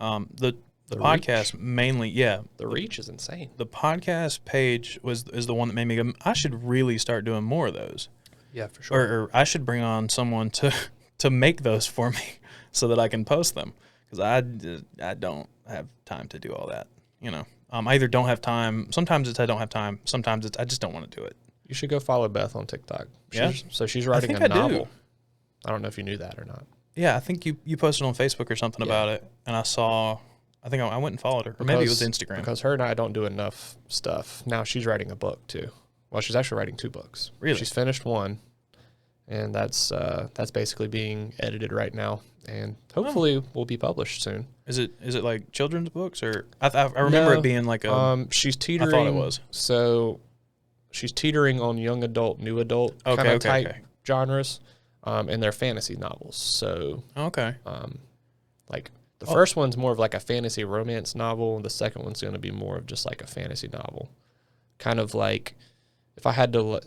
Speaker 2: The podcast mainly, yeah.
Speaker 3: The reach is insane.
Speaker 2: The podcast page is the one that made me go, I should really start doing more of those.
Speaker 3: Yeah, for sure.
Speaker 2: Or I should bring on someone to make those for me so that I can post them, because I don't have time to do all that. I either don't have time. Sometimes it's I don't have time. Sometimes it's I just don't want to do it.
Speaker 3: You should go follow Beth on TikTok. She's writing
Speaker 2: I think
Speaker 3: a novel.
Speaker 2: do.
Speaker 3: I don't know if you knew that or not.
Speaker 2: Yeah, I think you posted on Facebook or something about it, and I think I went and followed her, or maybe it was Instagram.
Speaker 3: Because her and I don't do enough stuff. Now she's writing a book too. Well, she's actually writing 2 books.
Speaker 2: Really?
Speaker 3: She's finished one, and that's basically being edited right now, and hopefully will be published soon.
Speaker 2: Is it like children's books, or I remember it being like a?
Speaker 3: She's teetering.
Speaker 2: I thought it was.
Speaker 3: So she's teetering on young adult, new adult kind of type genres, and they're fantasy novels. So like the first one's more of like a fantasy romance novel, and the second one's going to be more of just like a fantasy novel, kind of like. If I had to,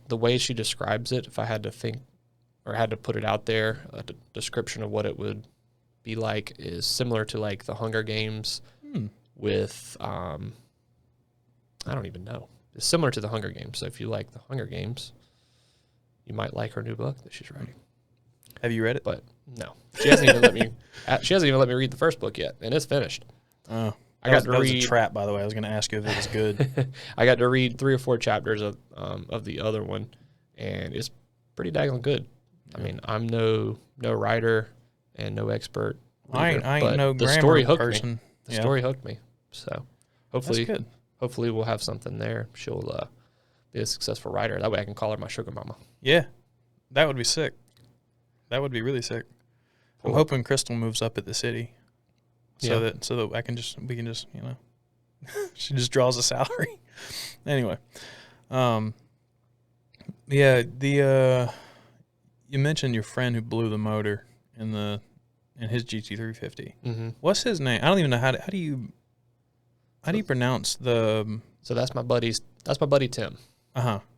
Speaker 3: the way she describes it, if I had to think or had to put it out there, a description of what it would be like is similar to like the Hunger Games with, I don't even know. It's similar to the Hunger Games. So if you like the Hunger Games, you might like her new book that she's writing.
Speaker 2: Have you read it?
Speaker 3: But no, she hasn't even let me. She hasn't even let me read the first book yet, and it's finished.
Speaker 2: Oh. That was a trap, by the way. I was going to ask you if it was good.
Speaker 3: I got to read 3 or 4 chapters of the other one, and it's pretty daggone good. I mean, I'm no writer and no expert.
Speaker 2: Reader, I ain't no
Speaker 3: the
Speaker 2: grammar
Speaker 3: story hooked
Speaker 2: person.
Speaker 3: Me. The story hooked me. So hopefully,
Speaker 2: that's good.
Speaker 3: Hopefully we'll have something there. She'll be a successful writer. That way I can call her my sugar mama.
Speaker 2: Yeah, that would be sick. That would be really sick. I'm hoping Crystal moves up at the city. So that we can just she just draws a salary. Anyway, you mentioned your friend who blew the motor in his GT350.
Speaker 3: Mm-hmm.
Speaker 2: What's his name? I don't even know how do you pronounce the.
Speaker 3: So that's my buddy Tim.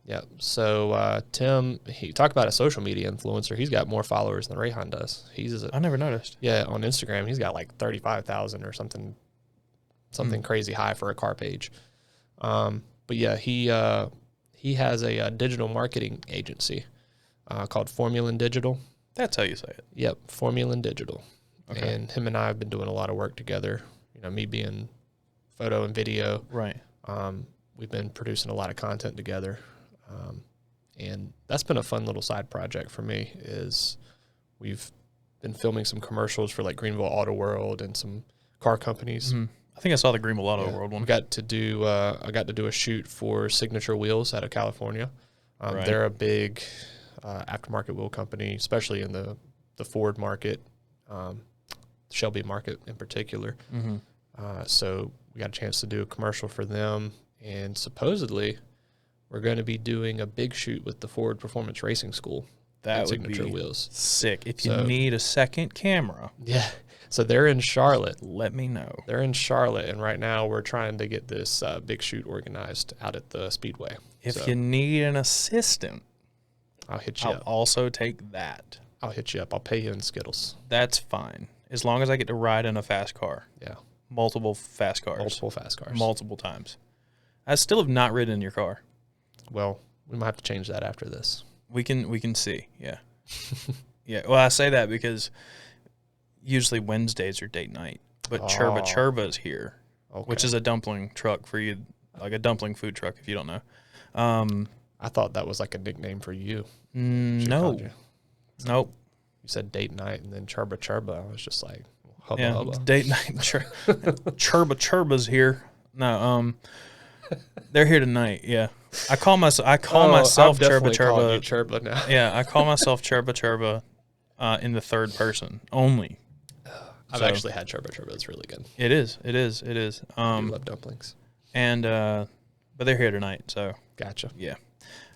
Speaker 3: Yeah. So Tim, he talked about a social media influencer. He's got more followers than Rayhan does.
Speaker 2: I never noticed.
Speaker 3: Yeah, on Instagram, he's got like 35,000 or something crazy high for a car page. But yeah, he has a digital marketing agency called Formula Digital.
Speaker 2: That's how you say it.
Speaker 3: Yep, Formula Digital.
Speaker 2: Okay.
Speaker 3: And him and I have been doing a lot of work together. Me being photo and video.
Speaker 2: Right.
Speaker 3: We've been producing a lot of content together. And that's been a fun little side project for me is we've been filming some commercials for like Greenville Auto World and some car companies.
Speaker 2: Mm-hmm. I think I saw the Greenville Auto World one.
Speaker 3: I got to do a shoot for Signature Wheels out of California.
Speaker 2: Right.
Speaker 3: They're a big aftermarket wheel company, especially in the Ford market, Shelby market in particular.
Speaker 2: Mm-hmm.
Speaker 3: So we got a chance to do a commercial for them, and supposedly we're going to be doing a big shoot with the Ford Performance Racing School.
Speaker 2: That would
Speaker 3: Signature
Speaker 2: be
Speaker 3: Wheels.
Speaker 2: Sick. If you need a second camera.
Speaker 3: Yeah. So they're in Charlotte.
Speaker 2: Let me know.
Speaker 3: They're in Charlotte, and right now we're trying to get this big shoot organized out at the Speedway.
Speaker 2: If you need an assistant,
Speaker 3: I'll hit you up.
Speaker 2: I'll also take that.
Speaker 3: I'll hit you up. I'll pay you in Skittles.
Speaker 2: That's fine. As long as I get to ride in a fast car.
Speaker 3: Yeah.
Speaker 2: Multiple fast cars. Multiple times. I still have not ridden in your car.
Speaker 3: Well, we might have to change that after this.
Speaker 2: We can see. Yeah. Yeah. Well, I say that because usually Wednesdays are date night, but Churba Churba's here, which is a dumpling truck for you, like a dumpling food truck if you don't know.
Speaker 3: I thought that was like a nickname for you.
Speaker 2: No. Nope.
Speaker 3: You said date night and then Churba Churba. I was just like, hubba
Speaker 2: yeah,
Speaker 3: hubba.
Speaker 2: Date night. Churba Churba's here. No, they're here tonight. Yeah. I call myself Churba Churba.
Speaker 3: Churba now.
Speaker 2: Yeah, I call myself Churba Churba in the third person only.
Speaker 3: I've actually had Churba Churba. It's really good.
Speaker 2: It is.
Speaker 3: I love dumplings.
Speaker 2: And but they're here tonight, so
Speaker 3: gotcha.
Speaker 2: Yeah.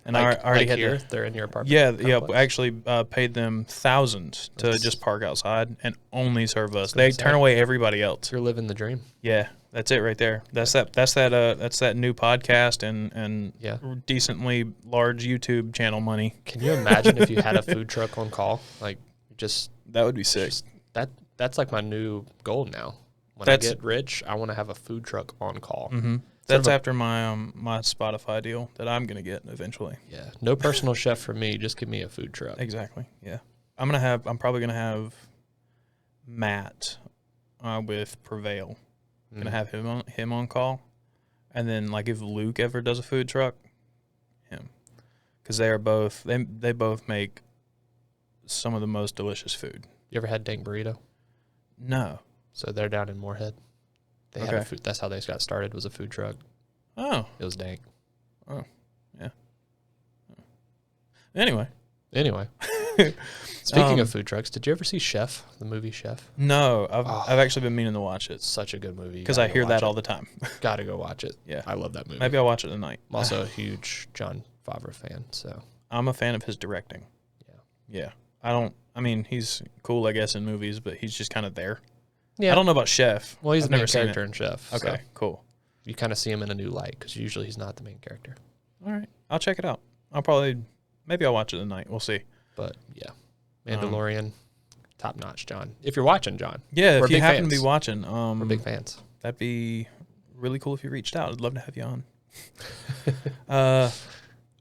Speaker 2: And I already had
Speaker 3: here. They're in your apartment.
Speaker 2: Yeah. I actually paid them thousands to just park outside and only serve us. They turn away everybody else.
Speaker 3: You're living the dream.
Speaker 2: Yeah, that's it right there. That's that new podcast and decently large YouTube channel money.
Speaker 3: Can you imagine if you had a food truck on call? Like, just
Speaker 2: that would be sick.
Speaker 3: That's like my new goal now. When I get rich, I want to have a food truck on call.
Speaker 2: Mm-hmm. That's after my my Spotify deal that I'm gonna get eventually.
Speaker 3: Yeah, no personal chef for me. Just give me a food truck.
Speaker 2: Exactly. Yeah, I'm probably gonna have Matt with Prevail. I'm gonna have him on call, and then like if Luke ever does a food truck, him, because they both make some of the most delicious food.
Speaker 3: You ever had Dank Burrito?
Speaker 2: No.
Speaker 3: So they're down in Moorhead. They had a food. That's how they got started. Was a food truck.
Speaker 2: Oh,
Speaker 3: it was dank.
Speaker 2: Oh, yeah. Anyway.
Speaker 3: Speaking of food trucks, did you ever see Chef, the movie Chef?
Speaker 2: No, I've actually been meaning to watch it.
Speaker 3: Such a good movie.
Speaker 2: Because I hear that all the time.
Speaker 3: Gotta go watch it.
Speaker 2: Yeah,
Speaker 3: I love that movie.
Speaker 2: Maybe I'll watch it tonight.
Speaker 3: I'm also a huge Jon Favreau fan, so
Speaker 2: I'm a fan of his directing. Yeah. He's cool, I guess, in movies, but he's just kind of there. Yeah. I don't know about Chef.
Speaker 3: Well, he's the main character in Chef.
Speaker 2: Okay,
Speaker 3: so
Speaker 2: cool.
Speaker 3: You kind of see him in a new light because usually he's not the main character.
Speaker 2: All right. I'll check it out. Maybe I'll watch it tonight. We'll see.
Speaker 3: But, yeah. Mandalorian, top notch, John. If you're watching, John.
Speaker 2: Yeah, if you happen to be watching.
Speaker 3: We're big fans.
Speaker 2: That'd be really cool if you reached out. I'd love to have you on. I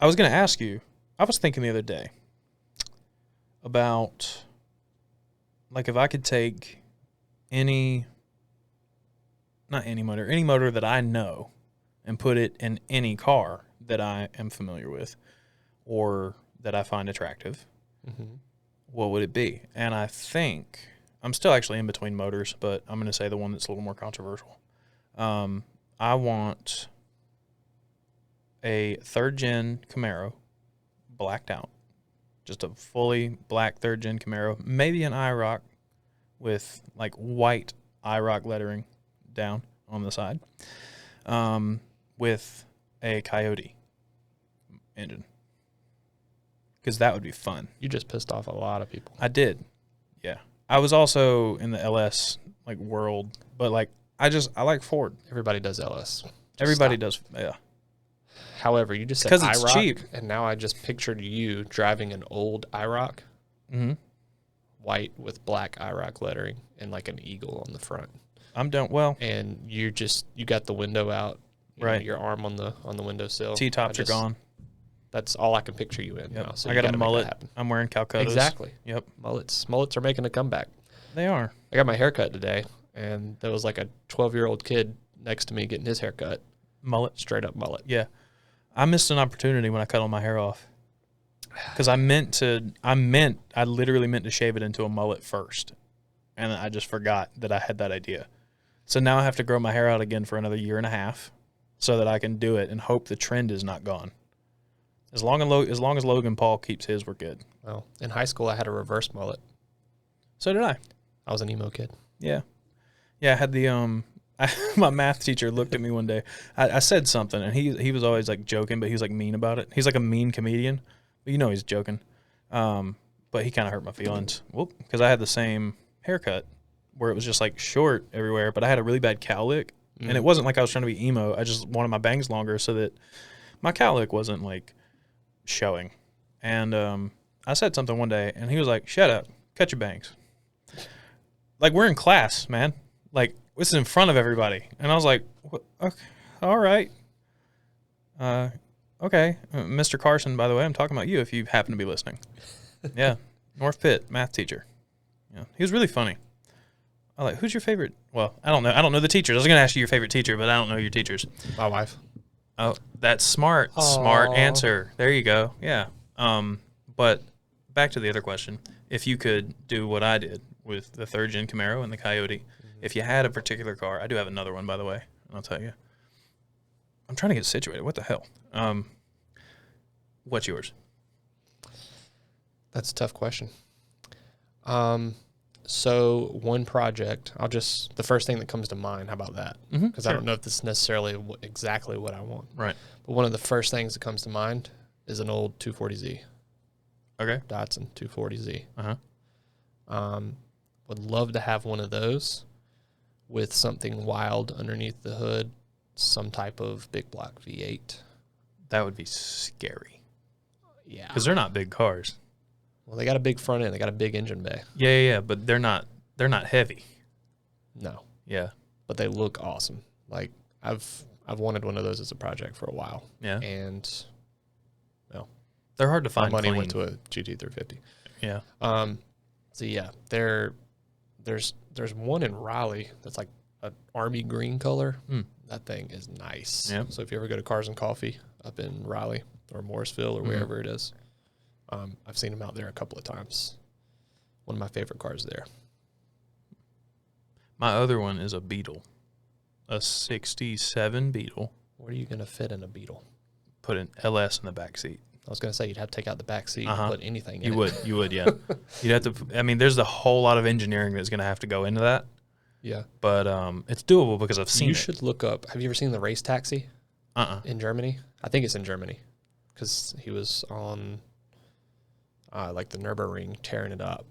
Speaker 2: was going to ask you, I was thinking the other day about, like, if I could take any motor that I know and put it in any car that I am familiar with or that I find attractive, what would it be? And I think, I'm still actually in between motors, but I'm going to say the one that's a little more controversial. I want a third-gen Camaro, blacked out. Just a fully black third-gen Camaro, maybe an IROC with like white IROC lettering down on the side, with a Coyote engine, because that would be fun.
Speaker 3: You just pissed off a lot of people.
Speaker 2: I did, yeah. I was also in the LS like world, but like I like Ford.
Speaker 3: Everybody does LS.
Speaker 2: Everybody does, yeah.
Speaker 3: However, you just said IROC, it's cheap, and now I just pictured you driving an old IROC, white with black IROC lettering and like an eagle on the front.
Speaker 2: I'm done. Well,
Speaker 3: and you got the window out,
Speaker 2: right?
Speaker 3: Your arm on the windowsill.
Speaker 2: T-tops are gone.
Speaker 3: That's all I can picture you in now. So
Speaker 2: I got a mullet. I'm wearing Calcuttas.
Speaker 3: Exactly.
Speaker 2: Yep.
Speaker 3: Mullets are making a comeback.
Speaker 2: They are.
Speaker 3: I got my haircut today, and there was like a 12-year-old kid next to me getting his haircut.
Speaker 2: Mullet.
Speaker 3: Straight up mullet.
Speaker 2: Yeah. I missed an opportunity when I cut all my hair off. Because I literally meant to shave it into a mullet first. And I just forgot that I had that idea. So now I have to grow my hair out again for another 1.5 years so that I can do it and hope the trend is not gone. As long as Logan Paul keeps his, we're good.
Speaker 3: Well, in high school, I had a reverse mullet.
Speaker 2: So did I.
Speaker 3: I was an emo kid.
Speaker 2: Yeah. Yeah, I had the my math teacher looked at me one day. I said something, and he was always like joking, but he was like mean about it. He's like a mean comedian, but you know he's joking. But he kind of hurt my feelings. Because I had the same haircut where it was just like short everywhere, but I had a really bad cowlick, and it wasn't like I was trying to be emo. I just wanted my bangs longer so that my cowlick wasn't like showing. And I said something one day, and he was like, "Shut up, cut your bangs." Like, we're in class, man. Like, this is in front of everybody. And I was like, okay, all right. Okay. Mr. Carson, by the way, I'm talking about you if you happen to be listening. Yeah. North Pitt, math teacher. Yeah. He was really funny. I was like, who's your favorite? Well, I don't know. I don't know the teachers. I was going to ask you your favorite teacher, but I don't know your teachers.
Speaker 3: My wife.
Speaker 2: Oh, that's smart. Aww. Smart answer. There you go. Yeah. But back to the other question. If you could do what I did with the third-gen Camaro and the Coyote, if you had a particular car, I do have another one, by the way, and I'll tell you. I'm trying to get situated. What the hell? What's yours?
Speaker 3: That's a tough question. So one project, the first thing that comes to mind, how about that? Because I don't know if this is necessarily exactly what I want.
Speaker 2: Right.
Speaker 3: But one of the first things that comes to mind is an old 240Z.
Speaker 2: Okay.
Speaker 3: Datsun 240Z.
Speaker 2: Uh-huh.
Speaker 3: Would love to have one of those with something wild underneath the hood, some type of big block V8.
Speaker 2: That would be scary.
Speaker 3: Yeah.
Speaker 2: Because they're not big cars.
Speaker 3: Well, they got a big front end. They got a big engine bay.
Speaker 2: Yeah, but they're not heavy.
Speaker 3: No.
Speaker 2: Yeah.
Speaker 3: but they look awesome. Like I've wanted one of those as a project for a while.
Speaker 2: Yeah.
Speaker 3: And
Speaker 2: they're hard to find.
Speaker 3: My money
Speaker 2: clean.
Speaker 3: went to a GT350.
Speaker 2: Yeah.
Speaker 3: So yeah, there's one in Raleigh that's like an army green color. That thing is nice.
Speaker 2: Yep.
Speaker 3: So if you ever go to Cars and Coffee up in Raleigh or Morrisville or wherever it is, I've seen them out there a couple of times. One of my favorite cars there.
Speaker 2: My other one is a Beetle, a 67 Beetle.
Speaker 3: What are you going to fit in a Beetle?
Speaker 2: Put an LS in the back seat.
Speaker 3: I was going to say you'd have to take out the back seat and put anything in
Speaker 2: it. You would, yeah. You'd have to, I mean, there's a whole lot of engineering that's going to have to go into that.
Speaker 3: Yeah.
Speaker 2: But it's doable because I've seen it.
Speaker 3: You should look up, have you ever seen the race taxi? In Germany? I think it's in Germany because he was on like the Nürburgring tearing it up.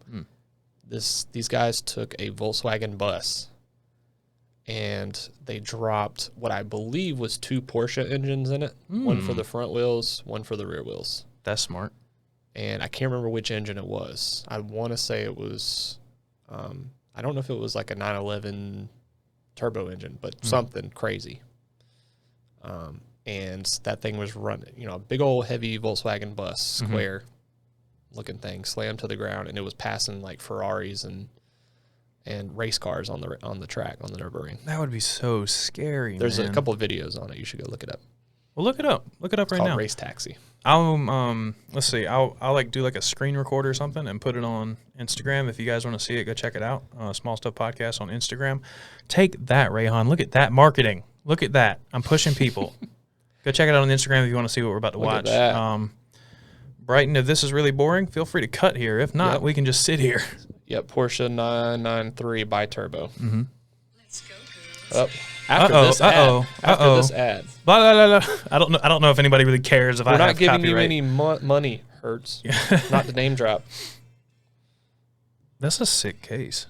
Speaker 3: These guys took a Volkswagen bus and they dropped what I believe was 2 Porsche engines in it. One for the front wheels, one for the rear wheels.
Speaker 2: That's smart.
Speaker 3: And I can't remember which engine it was. I want to say it was, I don't know if it was like a 911 turbo engine, but something crazy. And that thing was running, a big old heavy Volkswagen bus, square looking thing, slammed to the ground, and it was passing like Ferraris and race cars on the track on the Nürburgring.
Speaker 2: That would be so scary.
Speaker 3: There's a couple of videos on it. You should go look it up.
Speaker 2: Well, look it up. Look it up right now.
Speaker 3: Race Taxi.
Speaker 2: I'll let's see. I'll like do like a screen recorder or something and put it on Instagram. If you guys want to see it, go check it out. Small Stuff Podcast on Instagram. Take that, Rayhan. Look at that marketing. Look at that. I'm pushing people. Go check it out on Instagram if you want to see what we're about to watch. Brighton, if this is really boring, feel free to cut here. If not, we can just sit here.
Speaker 3: Yep, Porsche 993 bi-turbo.
Speaker 2: Let's
Speaker 3: go. After this ad.
Speaker 2: Blah, blah, blah, blah. I don't know if anybody really cares if
Speaker 3: We're
Speaker 2: I have
Speaker 3: not giving
Speaker 2: copyright.
Speaker 3: you any money, Hertz. Not to name drop.
Speaker 2: That's a sick case.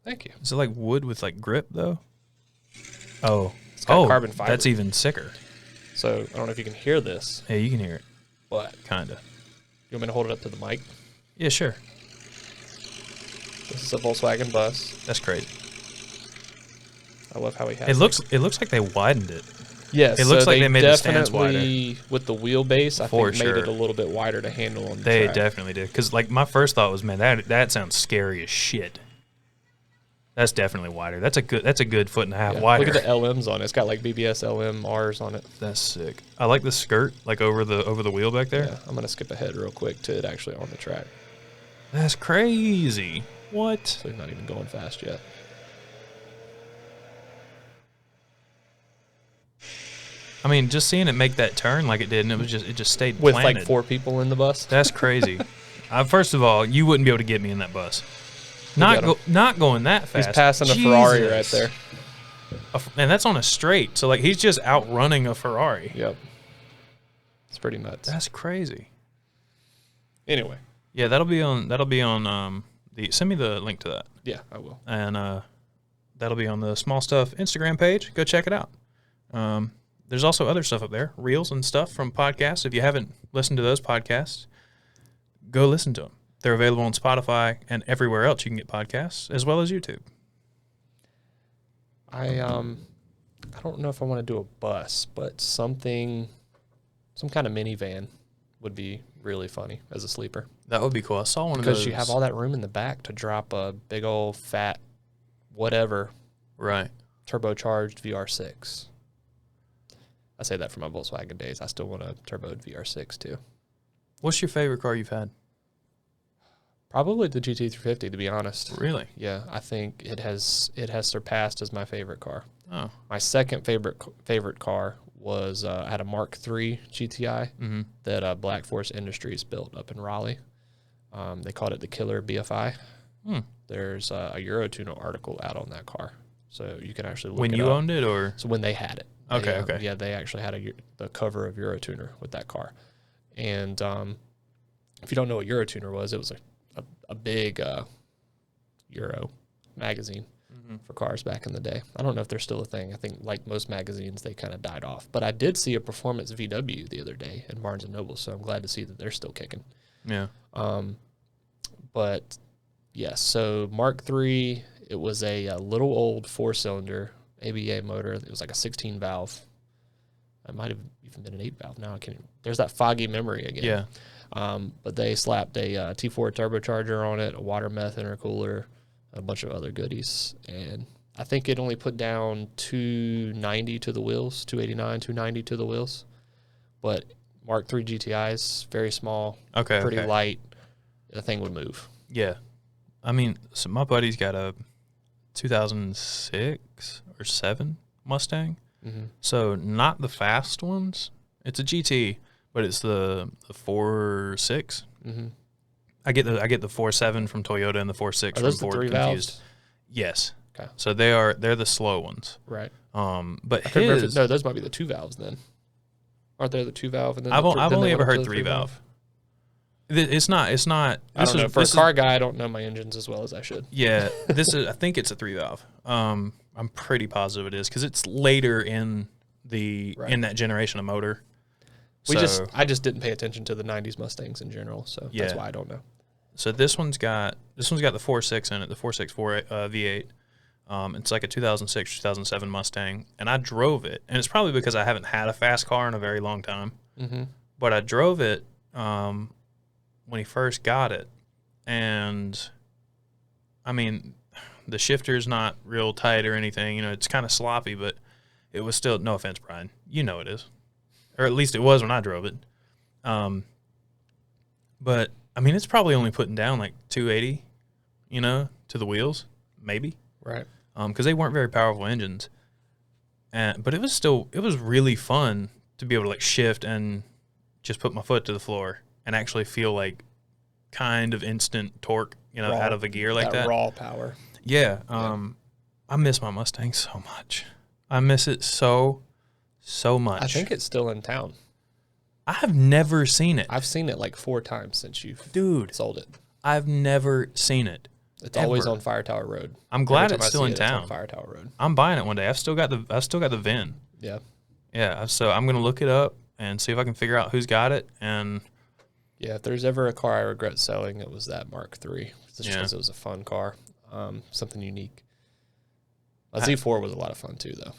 Speaker 3: Thank you.
Speaker 2: Is it like wood with like grip though? Oh,
Speaker 3: it's got carbon fiber.
Speaker 2: That's even sicker.
Speaker 3: So I don't know if you can hear this.
Speaker 2: Yeah, you can hear it.
Speaker 3: But
Speaker 2: kinda.
Speaker 3: You want me to hold it up to the mic?
Speaker 2: Yeah, sure.
Speaker 3: This is a Volkswagen bus.
Speaker 2: That's crazy.
Speaker 3: I love how he has
Speaker 2: it. It looks like they widened it.
Speaker 3: Yes,
Speaker 2: it looks like they made the stands wider.
Speaker 3: With the wheelbase, I think made it a little bit wider to handle on the track.
Speaker 2: They definitely did. Because like my first thought was, man, that sounds scary as shit. That's definitely wider. That's a good foot and a half wider.
Speaker 3: Look at the LMs on it. It's got like BBS LMRs on it.
Speaker 2: That's sick. I like the skirt, like over the wheel back there.
Speaker 3: Yeah, I'm gonna skip ahead real quick to it actually on the track.
Speaker 2: That's crazy. What?
Speaker 3: So he's not even going fast yet.
Speaker 2: I mean, just seeing it make that turn like it did, and it just stayed
Speaker 3: with
Speaker 2: planted.
Speaker 3: Like 4 people in the bus.
Speaker 2: That's crazy. First of all, you wouldn't be able to get me in that bus. Not going that fast.
Speaker 3: He's passing a Ferrari right there.
Speaker 2: And that's on a straight. So like he's just outrunning a Ferrari.
Speaker 3: Yep. It's pretty nuts.
Speaker 2: That's crazy.
Speaker 3: Anyway.
Speaker 2: Yeah, that'll be on send me the link to that.
Speaker 3: Yeah, I will.
Speaker 2: And that'll be on the Small Stuff Instagram page. Go check it out. There's also other stuff up there, reels and stuff from podcasts. If you haven't listened to those podcasts, go listen to them. They're available on Spotify and everywhere else you can get podcasts, as well as YouTube.
Speaker 3: I don't know if I want to do a bus, but some kind of minivan would be really funny as a sleeper.
Speaker 2: That would be cool. I saw one of those.
Speaker 3: Because you have all that room in the back to drop a big old fat whatever.
Speaker 2: Right.
Speaker 3: Turbocharged VR6. I say that for my Volkswagen days. I still want a turboed VR6 too.
Speaker 2: What's your favorite car you've had?
Speaker 3: Probably the GT350, to be honest.
Speaker 2: Really?
Speaker 3: Yeah, I think it has surpassed as my favorite car.
Speaker 2: Oh.
Speaker 3: My second favorite car was I had a Mark III GTI that Black Forest Industries built up in Raleigh. They called it the Killer BFI. There's a Eurotuner article out on that car, so you can actually look
Speaker 2: when
Speaker 3: it
Speaker 2: you
Speaker 3: up.
Speaker 2: owned it, or
Speaker 3: so when they had it.
Speaker 2: Okay, okay.
Speaker 3: Yeah, they actually had the cover of Eurotuner with that car. And if you don't know what Eurotuner was, it was a big Euro magazine for cars back in the day. I don't know if they're still a thing. I think like most magazines, they kind of died off. But I did see a Performance VW the other day in Barnes & Noble, so I'm glad to see that they're still kicking.
Speaker 2: Yeah.
Speaker 3: But, yes, so Mark III, it was a little old 4-cylinder. ABA motor. It was like a 16 valve. It might have even been an 8 valve. Now I can't. There's that foggy memory again.
Speaker 2: Yeah.
Speaker 3: But they slapped a T4 turbocharger on it, a water meth intercooler, a bunch of other goodies, and I think it only put down 290 to the wheels, 289, 290 to the wheels. But Mark III GTIs, very small, pretty light. The thing would move.
Speaker 2: Yeah. I mean, so my buddy's got a 2006 or 7 Mustang.
Speaker 3: Mm-hmm.
Speaker 2: So not the fast ones. It's a GT, but it's the 4.6.
Speaker 3: Mm-hmm.
Speaker 2: I get the 4.7 from Toyota and the 4.6 from Ford.
Speaker 3: 3
Speaker 2: confused.
Speaker 3: valves?
Speaker 2: Yes.
Speaker 3: Okay.
Speaker 2: So they're the slow ones.
Speaker 3: Right.
Speaker 2: But
Speaker 3: those might be the 2 valves then. Aren't there the 2 valve? And then
Speaker 2: I've only ever heard 3 valve. It's not.
Speaker 3: I don't know. For a car guy, I don't know my engines as well as I should.
Speaker 2: Yeah, I think it's a 3 valve. I'm pretty positive it is because it's later in in that generation of motor.
Speaker 3: I just didn't pay attention to the 90s Mustangs in general, so that's why I don't know.
Speaker 2: So this one's got the 4.6 in it, the 4.64 V8. It's like a 2006, 2007 Mustang, and I drove it, and it's probably because I haven't had a fast car in a very long time.
Speaker 3: Mm-hmm.
Speaker 2: But I drove it when he first got it, and I mean, the shifter's not real tight or anything. You know, it's kind of sloppy, but it was still, no offense, Brian, you know it is, or at least it was when I drove it. But I mean, it's probably only putting down like 280, you know, to the wheels, maybe.
Speaker 3: Right.
Speaker 2: Because they weren't very powerful engines, but it was really fun to be able to like shift and just put my foot to the floor and actually feel like kind of instant torque, you know, out of a gear like that.
Speaker 3: Raw power.
Speaker 2: Yeah. I miss my Mustang so much. I miss it so much.
Speaker 3: I think it's still in town.
Speaker 2: I have never seen it.
Speaker 3: I've seen it like 4 times since you've sold it.
Speaker 2: I've never seen it.
Speaker 3: It's always on Fire Tower Road.
Speaker 2: I'm glad it's still in town.
Speaker 3: It's on Fire Tower Road.
Speaker 2: I'm buying it one day. I've still got the VIN.
Speaker 3: Yeah.
Speaker 2: Yeah. So I'm gonna look it up and see if I can figure out who's got it. And
Speaker 3: yeah, if there's ever a car I regret selling, it was that Mark III. Just because it was a fun car, something unique. A Z4 was a lot of fun too, though.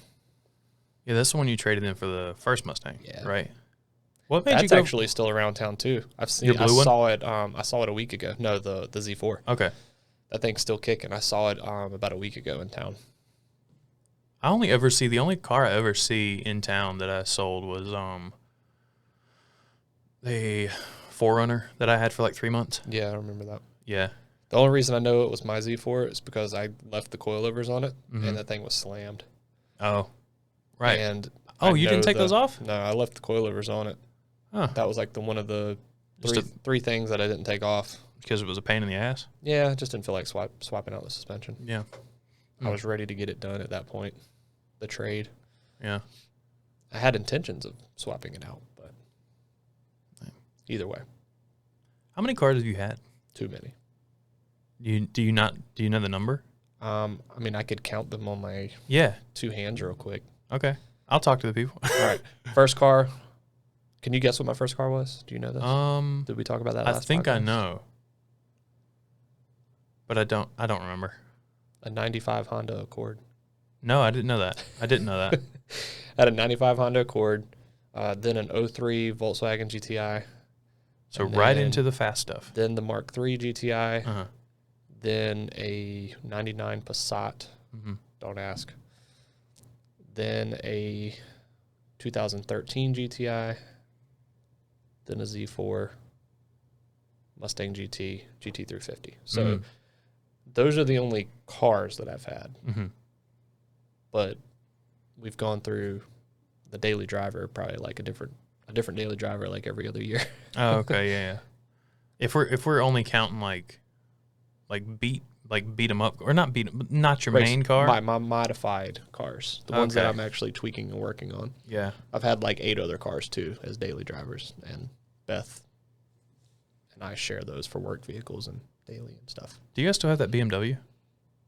Speaker 2: Yeah, that's the one you traded in for the first Mustang. Yeah. Right. What made
Speaker 3: That's actually still around town too. I've seen. I saw it a week ago. No, the Z4.
Speaker 2: Okay.
Speaker 3: That thing's still kicking. I saw it about a week ago in town.
Speaker 2: The only car I ever see in town that I sold was a 4Runner that I had for like 3 months.
Speaker 3: Yeah, I remember that.
Speaker 2: Yeah.
Speaker 3: The only reason I know it was my Z4 is because I left the coilovers on it, and that thing was slammed.
Speaker 2: Oh, right.
Speaker 3: And
Speaker 2: you didn't take those off?
Speaker 3: No, I left the coilovers on it.
Speaker 2: Huh.
Speaker 3: That was like one of the three things that I didn't take off.
Speaker 2: Because it was a pain in the ass?
Speaker 3: Yeah, I just didn't feel like swapping out the suspension.
Speaker 2: Yeah.
Speaker 3: I was ready to get it done at that point, the trade.
Speaker 2: Yeah.
Speaker 3: I had intentions of swapping it out, but either way.
Speaker 2: How many cars have you had?
Speaker 3: Too many.
Speaker 2: Do you know the number?
Speaker 3: I mean, I could count them on my 2 hands real quick.
Speaker 2: Okay. I'll talk to the people.
Speaker 3: All right. First car. Can you guess what my first car was? Do you know this? Did we talk about that last
Speaker 2: I think
Speaker 3: podcast?
Speaker 2: I know. But I don't remember.
Speaker 3: A 95 Honda Accord.
Speaker 2: No, I didn't know that. I
Speaker 3: had a 95 Honda Accord, then an 03 Volkswagen GTI.
Speaker 2: So right into the fast stuff.
Speaker 3: Then the Mark III GTI. Then a 99 Passat. Don't ask. Then a 2013 GTI. Then a Z4. Mustang GT, GT350. So those are the only cars that I've had. But we've gone through the daily driver, probably like a different daily driver like every other year.
Speaker 2: Oh, okay, yeah. If we're only counting like beat them up, or not not your main car.
Speaker 3: My modified cars, the ones that I'm actually tweaking and working on.
Speaker 2: Yeah,
Speaker 3: I've had like 8 other cars too as daily drivers, and Beth and I share those for work vehicles and daily and stuff.
Speaker 2: Do you guys still have that BMW?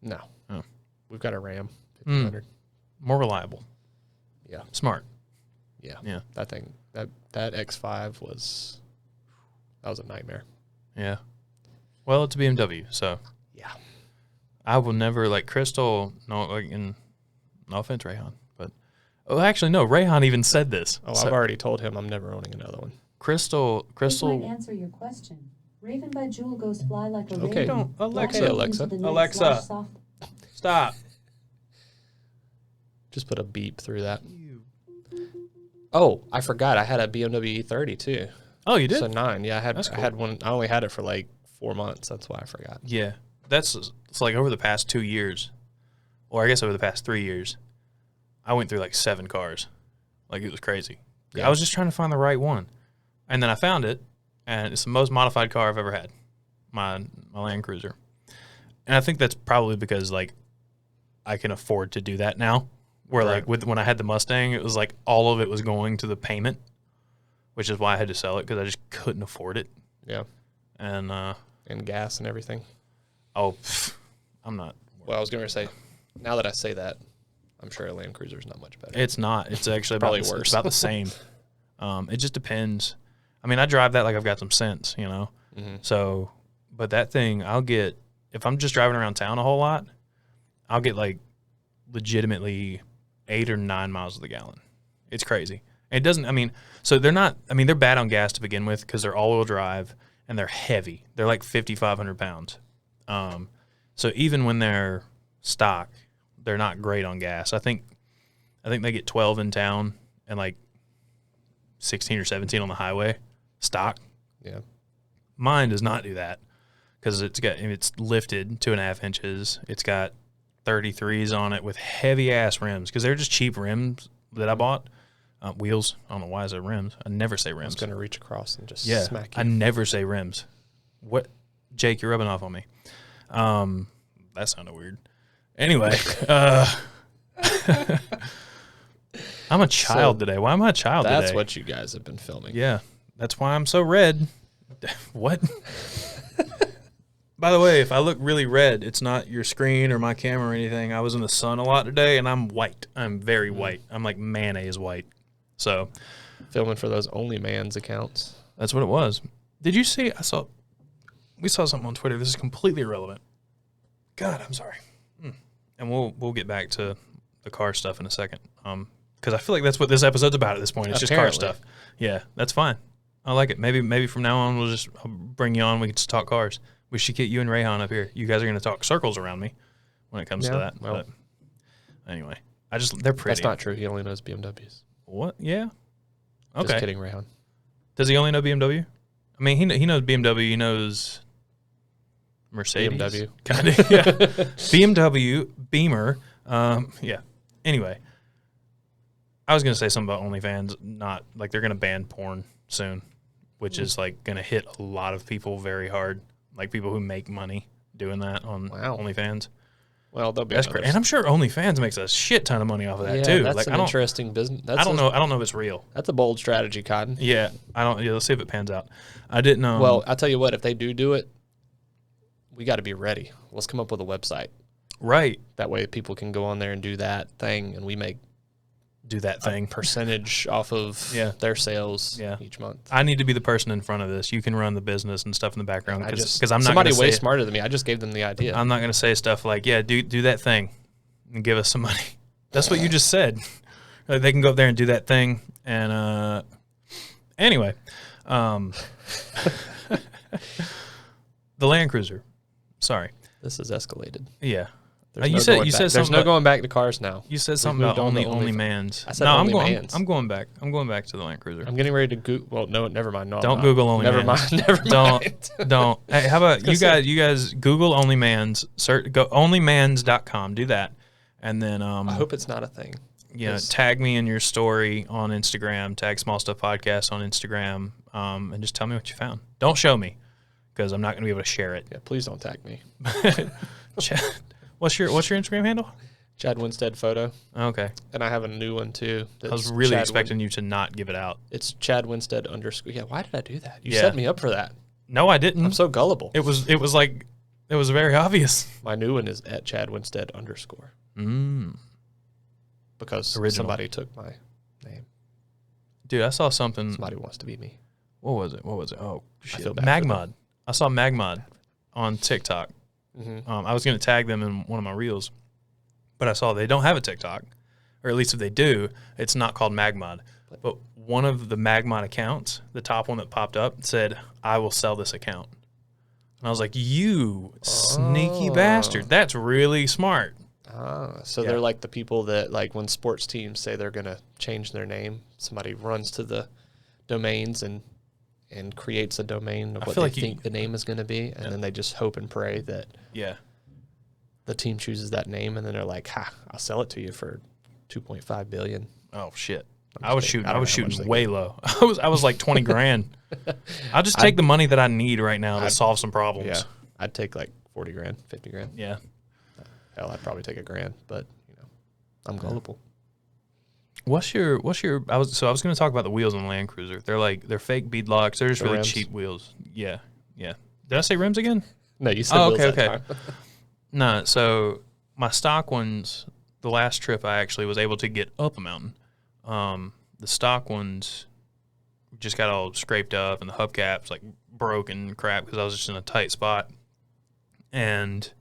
Speaker 3: No.
Speaker 2: Oh.
Speaker 3: We've got a Ram 1500.
Speaker 2: More reliable.
Speaker 3: Yeah.
Speaker 2: Smart.
Speaker 3: Yeah.
Speaker 2: Yeah.
Speaker 3: That thing, that X5 was a nightmare.
Speaker 2: Yeah. Well, it's a BMW, so.
Speaker 3: Yeah.
Speaker 2: I will never, like Crystal, no, like, and No offense, Rayhan. But actually, no. Rayhan even said this.
Speaker 3: Oh, I've already told him I'm never owning another one.
Speaker 2: Crystal.
Speaker 1: This might answer your question. Raven by Jewel goes fly like a
Speaker 3: Okay.
Speaker 1: raven.
Speaker 2: Alexa. Stop.
Speaker 3: Just put a beep through that. Oh, I forgot. I had a BMW E30 too.
Speaker 2: Oh, you did?
Speaker 3: So 9. Yeah,
Speaker 2: That's cool.
Speaker 3: I had one. I only had it for like 4 months. That's why I forgot.
Speaker 2: Yeah. It's like over the past 2 years, or I guess over the past 3 years, I went through like 7 cars. Like, it was crazy. Yeah. I was just trying to find the right one. And then I found it, and it's the most modified car I've ever had, my Land Cruiser. And I think that's probably because, like, I can afford to do that now. Where, like, when I had the Mustang, it was like all of it was going to the payment, which is why I had to sell it, because I just couldn't afford it.
Speaker 3: Yeah.
Speaker 2: And
Speaker 3: gas and everything.
Speaker 2: Oh, I'm not.
Speaker 3: Well, I was going to say, now that I say that, I'm sure a Land Cruiser is not much better.
Speaker 2: It's not. It's actually
Speaker 3: probably
Speaker 2: worse.
Speaker 3: Worse.
Speaker 2: It's about the same. It just depends. I mean, I drive that like I've got some sense, you know?
Speaker 3: Mm-hmm.
Speaker 2: So, but that thing, if I'm just driving around town a whole lot, I'll get like legitimately 8 or 9 miles to the gallon. It's crazy. It doesn't, so they're bad on gas to begin with because they're all-wheel drive and they're heavy. They're like 5,500 pounds. So even when they're stock, they're not great on gas. I think they get 12 in town and like 16 or 17 on the highway, stock.
Speaker 3: Yeah.
Speaker 2: Mine does not do that because it's lifted 2.5 inches. It's got 33s on it with heavy ass rims because they're just cheap rims that I bought. Wheels. I don't know why I said rims. I never say rims.
Speaker 3: I was going to reach across and just smack you.
Speaker 2: I never say rims. What? Jake, you're rubbing off on me. That sounded weird. Anyway, I'm a child today. Why am I a child today?
Speaker 3: That's what you guys have been filming.
Speaker 2: Yeah, that's why I'm so red. What? By the way, if I look really red, it's not your screen or my camera or anything. I was in the sun a lot today, and I'm white. I'm very white. I'm like mayonnaise white. So,
Speaker 3: filming for those OnlyMans accounts.
Speaker 2: That's what it was. Did you see? We saw something on Twitter. This is completely irrelevant. God, I'm sorry. And we'll get back to the car stuff in a second. Because I feel like that's what this episode's about at this point. It's just car stuff. Yeah, that's fine. I like it. Maybe from now on I'll bring you on. We can just talk cars. We should get you and Rayhan up here. You guys are going to talk circles around me when it comes to that.
Speaker 3: Well,
Speaker 2: but anyway, they're pretty.
Speaker 3: That's not true. He only knows BMWs.
Speaker 2: What? Yeah. Okay.
Speaker 3: Just kidding, Rayhan.
Speaker 2: Does he only know BMW? I mean, he knows BMW. He knows Mercedes.
Speaker 3: BMW.
Speaker 2: Kind of. Yeah. BMW, Beamer. Yeah. Anyway, I was going to say something about OnlyFans. Not like they're going to ban porn soon, which is like going to hit a lot of people very hard. Like people who make money doing that on OnlyFans.
Speaker 3: Well, they'll be.
Speaker 2: That's great, and I'm sure OnlyFans makes a shit ton of money off of that too.
Speaker 3: That's
Speaker 2: like,
Speaker 3: an interesting business.
Speaker 2: I don't know if it's real.
Speaker 3: That's a bold strategy, Cotton.
Speaker 2: Yeah, I don't. Yeah, let's see if it pans out. I didn't know.
Speaker 3: Well, I'll tell you what. If they do it, we got to be ready. Let's come up with a website.
Speaker 2: Right.
Speaker 3: That way, people can go on there and do that thing, and we make percentage off of their sales each month.
Speaker 2: I need to be the person in front of this. You can run the business and stuff in the background because I'm not
Speaker 3: somebody way smarter than me. I just gave them the idea.
Speaker 2: I'm not going to say stuff like, "Yeah, do that thing and give us some money." That's what you just said. They can go up there and do that thing. And anyway, the Land Cruiser. Sorry,
Speaker 3: this has escalated.
Speaker 2: Yeah.
Speaker 3: You said something. There's no going back to cars now.
Speaker 2: You said something about OnlyMans.
Speaker 3: I said OnlyMans.
Speaker 2: I'm going back. I'm going back to the Land Cruiser.
Speaker 3: I'm getting ready to Google. Well, no, never mind. No,
Speaker 2: don't Google OnlyMans.
Speaker 3: Never mind.
Speaker 2: Don't. Hey, how about you guys Google OnlyMans. Go onlymans.com. Do that, and then
Speaker 3: I hope it's not a thing.
Speaker 2: Yeah, tag me in your story on Instagram. Tag Small Stuff Podcast on Instagram, and just tell me what you found. Don't show me, because I'm not going to be able to share it.
Speaker 3: Yeah, please don't tag me.
Speaker 2: What's your Instagram handle?
Speaker 3: Chad Winstead photo.
Speaker 2: Okay.
Speaker 3: And I have a new one too.
Speaker 2: I was really expecting you to not give it out.
Speaker 3: It's Chad Winstead _. Yeah, why did I do that? You set me up for that.
Speaker 2: No, I didn't.
Speaker 3: I'm so gullible.
Speaker 2: It was very obvious.
Speaker 3: My new one is at Chad Winstead _. Because somebody took my name.
Speaker 2: Dude, I saw something.
Speaker 3: Somebody wants to be me.
Speaker 2: What was it? Oh, shit. Magmod. I saw Magmod on TikTok. I was going to tag them in one of my reels, but I saw they don't have a TikTok. or at least if they do, it's not called MagMod. But one of the MagMod accounts, the top one that popped up, said, "I will sell this account." And I was like, "You sneaky bastard! That's really smart."
Speaker 3: So they're like the people that, like, when sports teams say they're going to change their name, somebody runs to the domains and creates a domain of what they think the name is going to be, and then they just hope and pray that the team chooses that name, and then they're like, I'll sell it to you for $2.5 billion.
Speaker 2: Oh shit. I was shooting way low. I was like 20 grand. I'll just take the money that I need right now to solve some problems.
Speaker 3: Yeah. I'd take like 40 grand, 50 grand.
Speaker 2: Yeah.
Speaker 3: Hell, I'd probably take $1,000, but I'm gullible.
Speaker 2: What's your I was going to talk about the wheels on the Land Cruiser. They're fake beadlocks. They're just really rims. Cheap wheels. Yeah. Yeah. Did I say rims again?
Speaker 3: No, you said wheels that time.
Speaker 2: No, so my stock ones, the last trip I actually was able to get up a mountain. The stock ones just got all scraped up, and the hubcaps like broken and crap because I was just in a tight spot. And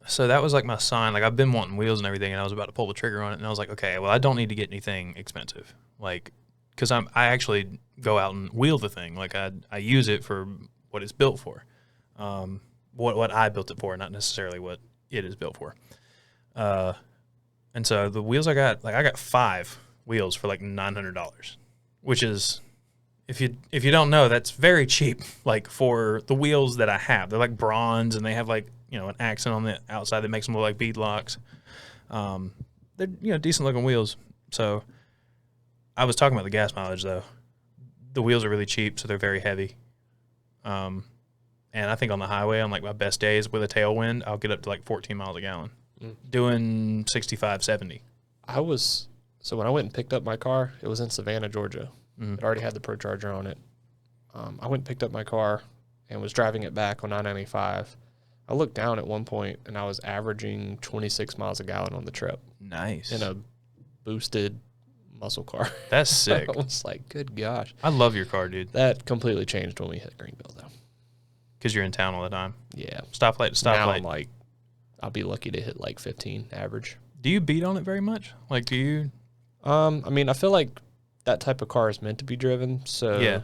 Speaker 2: so that was like my sign. Like, I've been wanting wheels and everything, and I was about to pull the trigger on it, and I was like, okay, well, I don't need to get anything expensive, like, because I actually go out and wheel the thing. Like, I use it for what it's built for, what I built it for, not necessarily what it is built for. And so the wheels I got 5 wheels for like $900, which is, if you don't know, that's very cheap. Like, for the wheels that I have, they're like bronze, and they have like, an accent on the outside that makes them look like beadlocks. They're decent looking wheels. So I was talking about the gas mileage though. The wheels are really cheap, so they're very heavy. And I think on the highway, on like my best days with a tailwind, I'll get up to like 14 miles a gallon, doing 65, 70.
Speaker 3: So when I went and picked up my car, it was in Savannah, Georgia. It already had the Pro Charger on it. I went and picked up my car and was driving it back on 995. I looked down at one point, and I was averaging 26 miles a gallon on the trip.
Speaker 2: Nice.
Speaker 3: In a boosted muscle car.
Speaker 2: That's sick.
Speaker 3: I was like, good gosh.
Speaker 2: I love your car, dude.
Speaker 3: That completely changed when we hit Greenville, though.
Speaker 2: Because you're in town all the time.
Speaker 3: Yeah.
Speaker 2: Stoplight to stoplight.
Speaker 3: Now I'm like, I'll be lucky to hit like 15 average.
Speaker 2: Do you beat on it very much? Like, do you?
Speaker 3: I mean, I feel like that type of car is meant to be driven, so
Speaker 2: yeah.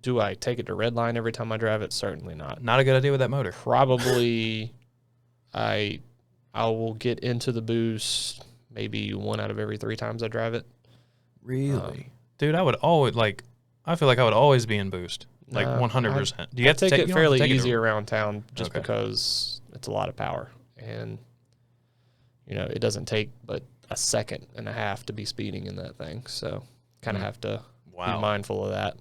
Speaker 3: Do I take it to red line every time I drive it? Certainly not.
Speaker 2: Not a good idea with that motor.
Speaker 3: Probably I will get into the boost maybe 1 out of every 3 times I drive it.
Speaker 2: Really? Dude, I feel like I would always be in boost. Like 100%. Do you have to
Speaker 3: take it fairly easy around town just because it's a lot of power. And, it doesn't take but a second and a half to be speeding in that thing. So kind of have to be mindful of that.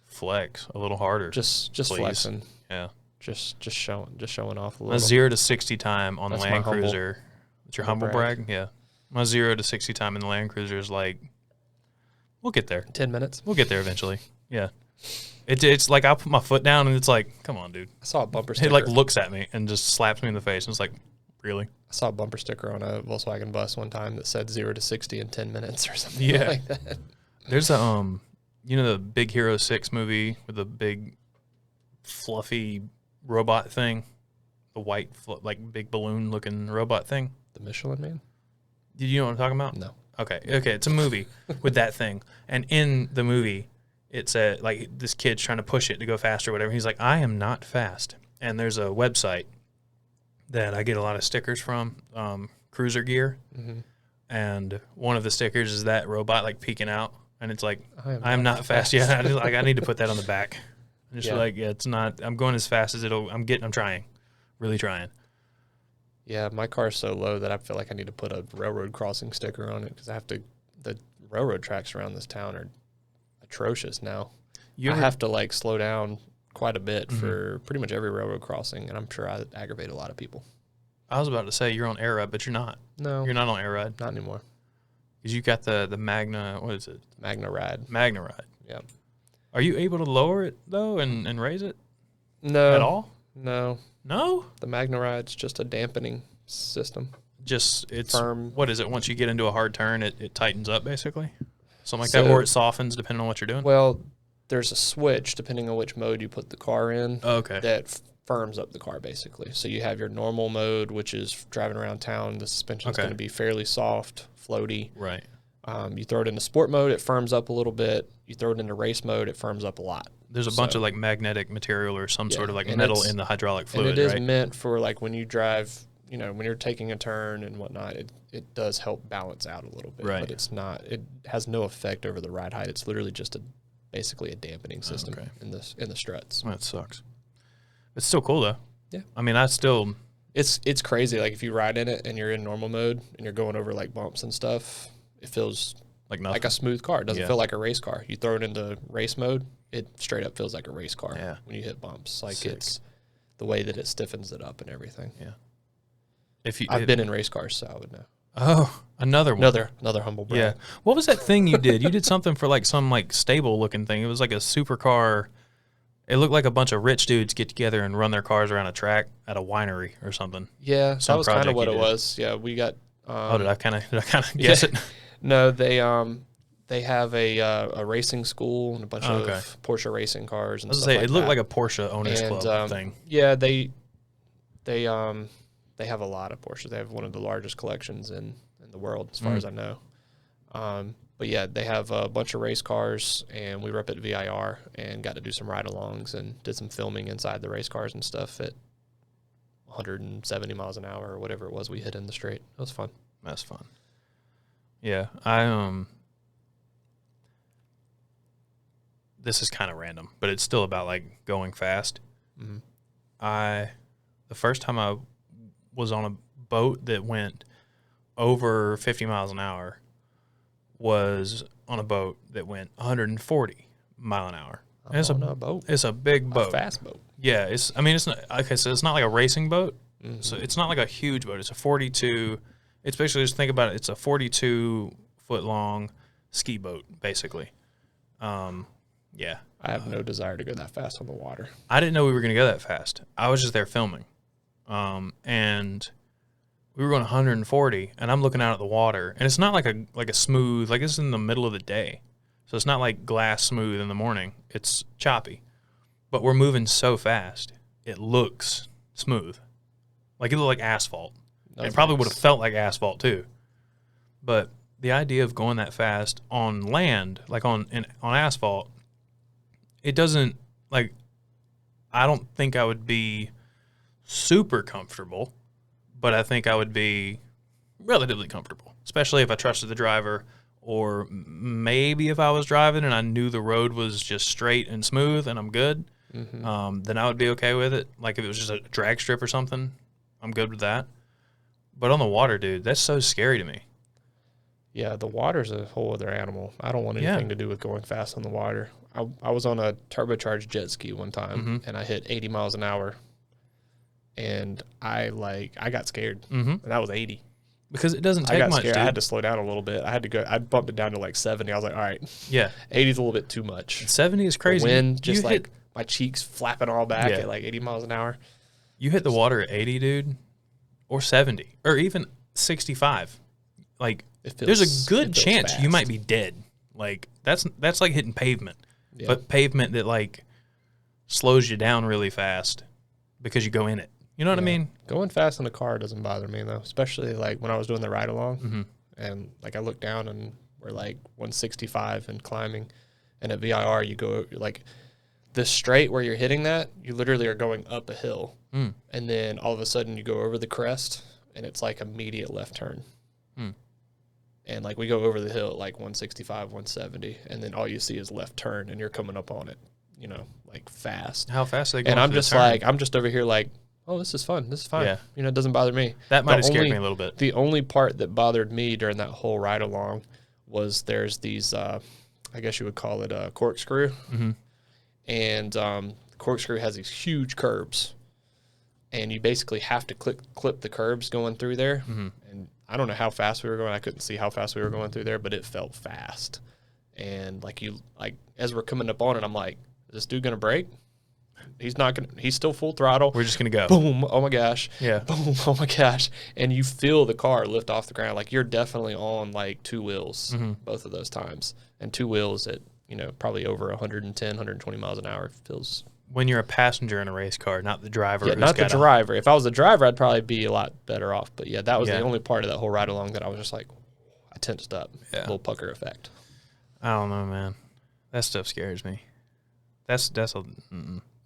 Speaker 2: Flex a little harder.
Speaker 3: Just flexing.
Speaker 2: Yeah.
Speaker 3: Just showing off a little.
Speaker 2: My 0 to 60 time on the Land Cruiser. It's your humble brag? Yeah. My 0 to 60 time in the Land Cruiser is like, we'll get there.
Speaker 3: 10 minutes.
Speaker 2: We'll get there eventually. Yeah. It's like I'll put my foot down and it's like, come on, dude.
Speaker 3: I saw a bumper sticker.
Speaker 2: It like looks at me and just slaps me in the face and it's like, really?
Speaker 3: I saw a bumper sticker on a Volkswagen bus one time that said 0 to 60 in 10 minutes or something like that.
Speaker 2: There's a the Big Hero 6 movie with the big fluffy robot thing, the white like big balloon looking robot thing.
Speaker 3: The Michelin Man?
Speaker 2: Do you know what I'm talking about?
Speaker 3: No.
Speaker 2: Okay, it's a movie with that thing, and in the movie, it's like this kid's trying to push it to go faster or whatever. He's like, I am not fast. And there's a website that I get a lot of stickers from, Cruiser Gear, and one of the stickers is that robot like peeking out. And it's like, I am not fast yet. I need to put that on the back. And just it's not, I'm going as fast as I'm trying, really trying.
Speaker 3: Yeah, my car's so low that I feel like I need to put a railroad crossing sticker on it because the railroad tracks around this town are atrocious now. I have to like slow down quite a bit for pretty much every railroad crossing, and I'm sure I aggravate a lot of people.
Speaker 2: I was about to say you're on air ride, but you're not.
Speaker 3: No.
Speaker 2: You're not on air ride.
Speaker 3: Not anymore.
Speaker 2: Because you got the Magna, what is it?
Speaker 3: Magna Ride.
Speaker 2: Magna Ride.
Speaker 3: Yeah.
Speaker 2: Are you able to lower it, though, and raise it?
Speaker 3: No.
Speaker 2: At all?
Speaker 3: No.
Speaker 2: No?
Speaker 3: The Magna Ride's just a dampening system.
Speaker 2: It's
Speaker 3: firm.
Speaker 2: What is it? Once you get into a hard turn, it tightens up, basically? Something like that, or it softens, depending on what you're doing?
Speaker 3: Well, there's a switch, depending on which mode you put the car in.
Speaker 2: Oh, okay.
Speaker 3: That firms up the car basically. So you have your normal mode, which is driving around town. The suspension is going to be fairly soft, floaty.
Speaker 2: Right.
Speaker 3: You throw it into sport mode, it firms up a little bit. You throw it into race mode, it firms up a lot.
Speaker 2: There's a bunch of like magnetic material or some sort of like metal in the hydraulic fluid,
Speaker 3: and it is
Speaker 2: right?
Speaker 3: meant for like when you drive, you know, when you're taking a turn and whatnot, it does help balance out a little bit.
Speaker 2: Right.
Speaker 3: But it's not, it has no effect over the ride height. It's literally just basically a dampening system in the struts.
Speaker 2: That sucks. It's still cool though.
Speaker 3: Yeah.
Speaker 2: I mean,
Speaker 3: it's crazy. Like if you ride in it and you're in normal mode and you're going over like bumps and stuff, it feels
Speaker 2: like nothing.
Speaker 3: Like a smooth car. It doesn't feel like a race car. You throw it into race mode, it straight up feels like a race car when you hit bumps. Like it's the way that it stiffens it up and everything.
Speaker 2: Yeah.
Speaker 3: I've been in race cars, so I would know.
Speaker 2: Oh, another one.
Speaker 3: Another humble brag.
Speaker 2: Yeah. What was that thing you did? You did something for like some like stable looking thing. It was like a supercar. It looked like a bunch of rich dudes get together and run their cars around a track at a winery or something.
Speaker 3: Yeah, so that was kind of what it was. Yeah, we got.
Speaker 2: Did I kind of guess it?
Speaker 3: No, they have a racing school and a bunch of Porsche racing cars and stuff like that.
Speaker 2: It looked like a Porsche owners club thing.
Speaker 3: Yeah, they have a lot of Porsches. They have one of the largest collections in the world, as far as I know. But yeah, they have a bunch of race cars, and we were up at VIR and got to do some ride-alongs and did some filming inside the race cars and stuff at 170 miles an hour or whatever it was we hit in the straight. It was fun.
Speaker 2: That's fun. Yeah, this is kind of random, but it's still about like going fast.
Speaker 3: Mm-hmm.
Speaker 2: The first time I was on a boat that went over 50 miles an hour was on a boat that went 140 mile an hour. It's a
Speaker 3: boat.
Speaker 2: It's a big boat.
Speaker 3: A fast boat.
Speaker 2: Yeah, it's not okay, so it's not like a racing boat. Mm-hmm. So it's not like a huge boat. It's a 42. It's basically, just think about it. It's a 42-foot long ski boat, basically. Yeah.
Speaker 3: I have no desire to go that fast on the water.
Speaker 2: I didn't know we were going to go that fast. I was just there filming. And we were going 140, and I'm looking out at the water, and it's not like a smooth, like it's in the middle of the day. So it's not like glass smooth in the morning. It's choppy. But we're moving so fast, it looks smooth. Like it looked like asphalt. It probably would have felt like asphalt too. But the idea of going that fast on land, like on asphalt, it doesn't, like, I don't think I would be super comfortable, but I think I would be relatively comfortable, especially if I trusted the driver, or maybe if I was driving and I knew the road was just straight and smooth and I'm good, then I would be okay with it. Like if it was just a drag strip or something, I'm good with that. But on the water, dude, that's so scary to me.
Speaker 3: Yeah, the water's a whole other animal. I don't want anything to do with going fast on the water. I was on a turbocharged jet ski one time, and I hit 80 miles an hour, and I got scared, and that was 80.
Speaker 2: Because it doesn't take much, dude.
Speaker 3: I had to slow down a little bit. I bumped it down to like 70. I was like, all right.
Speaker 2: Yeah.
Speaker 3: 80 is a little bit too much.
Speaker 2: 70 is crazy.
Speaker 3: The wind, just like my cheeks flapping all back at like 80 miles an hour.
Speaker 2: You hit the water at 80, dude, or 70, or even 65. Like, there's a good chance you might be dead. Like, that's like hitting pavement. Yeah. But pavement that, like, slows you down really fast because you go in it. You know what I mean?
Speaker 3: Going fast in a car doesn't bother me, though, especially, like, when I was doing the ride-along. And, like, I looked down and we're, like, 165 and climbing. And at VIR, you go, like, the straight where you're hitting that, you literally are going up a hill. And then all of a sudden you go over the crest, and it's, like, immediate left turn. And, like, we go over the hill at, like, 165, 170, and then all you see is left turn, and you're coming up on it, you know, like, fast.
Speaker 2: How fast are they going?
Speaker 3: And I'm just like, I'm just over here like, oh, this is fun. This is fine. Yeah. You know, it doesn't bother me.
Speaker 2: That might have scared me a little bit.
Speaker 3: The only part that bothered me during that whole ride along was there's these, I guess you would call it a corkscrew. And corkscrew has these huge curbs. And you basically have to clip the curbs going through there. And I don't know how fast we were going. I couldn't see how fast we were going through there, but it felt fast. And like as we're coming up on it, I'm like, is this dude gonna brake? He's not gonna. He's still full throttle.
Speaker 2: We're just gonna go.
Speaker 3: Boom! Oh my gosh!
Speaker 2: Yeah.
Speaker 3: Boom! Oh my gosh! And you feel the car lift off the ground. Like you're definitely on like two wheels both of those times. And two wheels at probably over 110, 120 miles an hour feels
Speaker 2: when you're a passenger in a race car, not the driver.
Speaker 3: Yeah,
Speaker 2: who's
Speaker 3: not the
Speaker 2: gotta-
Speaker 3: driver. If I was a driver, I'd probably be a lot better off. But yeah, that was
Speaker 2: Yeah.
Speaker 3: the only part of that whole ride along that I was just like, I tensed up.
Speaker 2: Yeah.
Speaker 3: Little pucker effect.
Speaker 2: I don't know, man. That stuff scares me. That's a.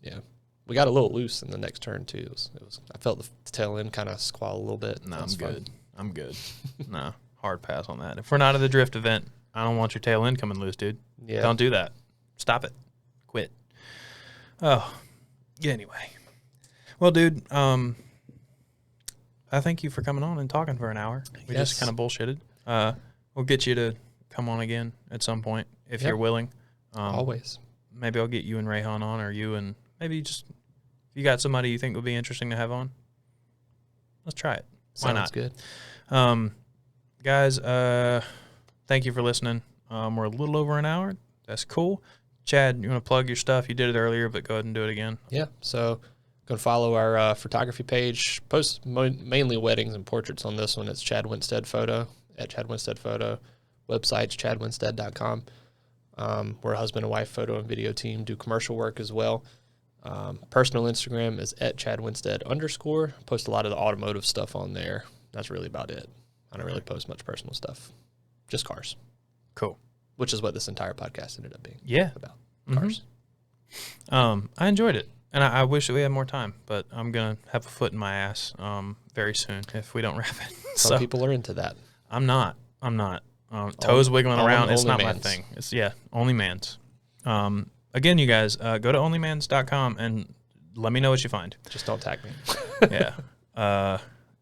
Speaker 3: Yeah. We got a little loose in the next turn too. It was I felt the tail end kind of squall a little bit.
Speaker 2: No,
Speaker 3: That
Speaker 2: I'm
Speaker 3: was fun.
Speaker 2: good. I'm good. No, hard pass on that. If we're not at the drift event, I don't want your tail end coming loose, dude.
Speaker 3: Yeah.
Speaker 2: Don't do that. Stop it. Quit. Oh, yeah, anyway. Well, dude, I thank you for coming on and talking for an hour. We just
Speaker 3: Yes.
Speaker 2: kind of bullshitted. We'll get you to come on again at some point if
Speaker 3: Yep.
Speaker 2: you're willing.
Speaker 3: Always.
Speaker 2: Maybe I'll get you and Rayhan on, or you and maybe just if you got somebody you think would be interesting to have on. Let's try it. Why
Speaker 3: Sounds
Speaker 2: not?
Speaker 3: good.
Speaker 2: Guys, thank you for listening. We're a little over an hour. That's cool. Chad, you want to plug your stuff? You did it earlier, but go ahead and do it again.
Speaker 3: Yeah. So go follow our photography page. Post mainly weddings and portraits on this one. It's Chad Winstead Photo at Chad Winstead Photo. Website's chadwinstead.com. We're a husband and wife photo and video team. Do commercial work as well. Personal Instagram is at Chad Winstead _. Post a lot of the automotive stuff on there. That's really about it. I don't really post much personal stuff. Just cars.
Speaker 2: Cool.
Speaker 3: Which is what this entire podcast ended up being.
Speaker 2: Yeah.
Speaker 3: About
Speaker 2: Mhm.
Speaker 3: cars.
Speaker 2: I enjoyed it, and I wish that we had more time, but I'm gonna have a foot in my ass very soon if we don't wrap it.
Speaker 3: Some people are into that.
Speaker 2: I'm not. Toes wiggling around. It's not my
Speaker 3: OnlyMans.
Speaker 2: thing. It's only man's. Again, you guys, go to onlymans.com and let me know what you find.
Speaker 3: Just don't tag me.
Speaker 2: Yeah.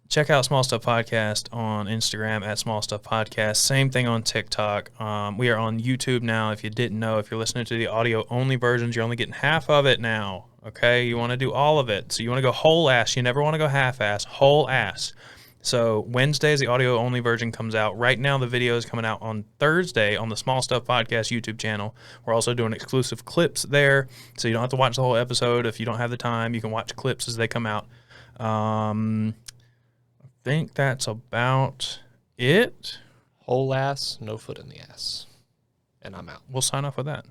Speaker 2: Check out Small Stuff Podcast on Instagram at Small Stuff Podcast. Same thing on TikTok. We are on YouTube now. If you didn't know, if you're listening to the audio only versions, you're only getting half of it now. Okay. You want to do all of it. So you want to go whole ass. You never want to go half ass, whole ass. So Wednesdays, the audio only version comes out. Right now, the video is coming out on Thursday on the Small Stuff Podcast YouTube channel. We're also doing exclusive clips there. So you don't have to watch the whole episode. If you don't have the time, you can watch clips as they come out. I think that's about it.
Speaker 3: Whole ass, no foot in the ass. And I'm out.
Speaker 2: We'll sign off with that.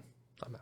Speaker 3: I'm out.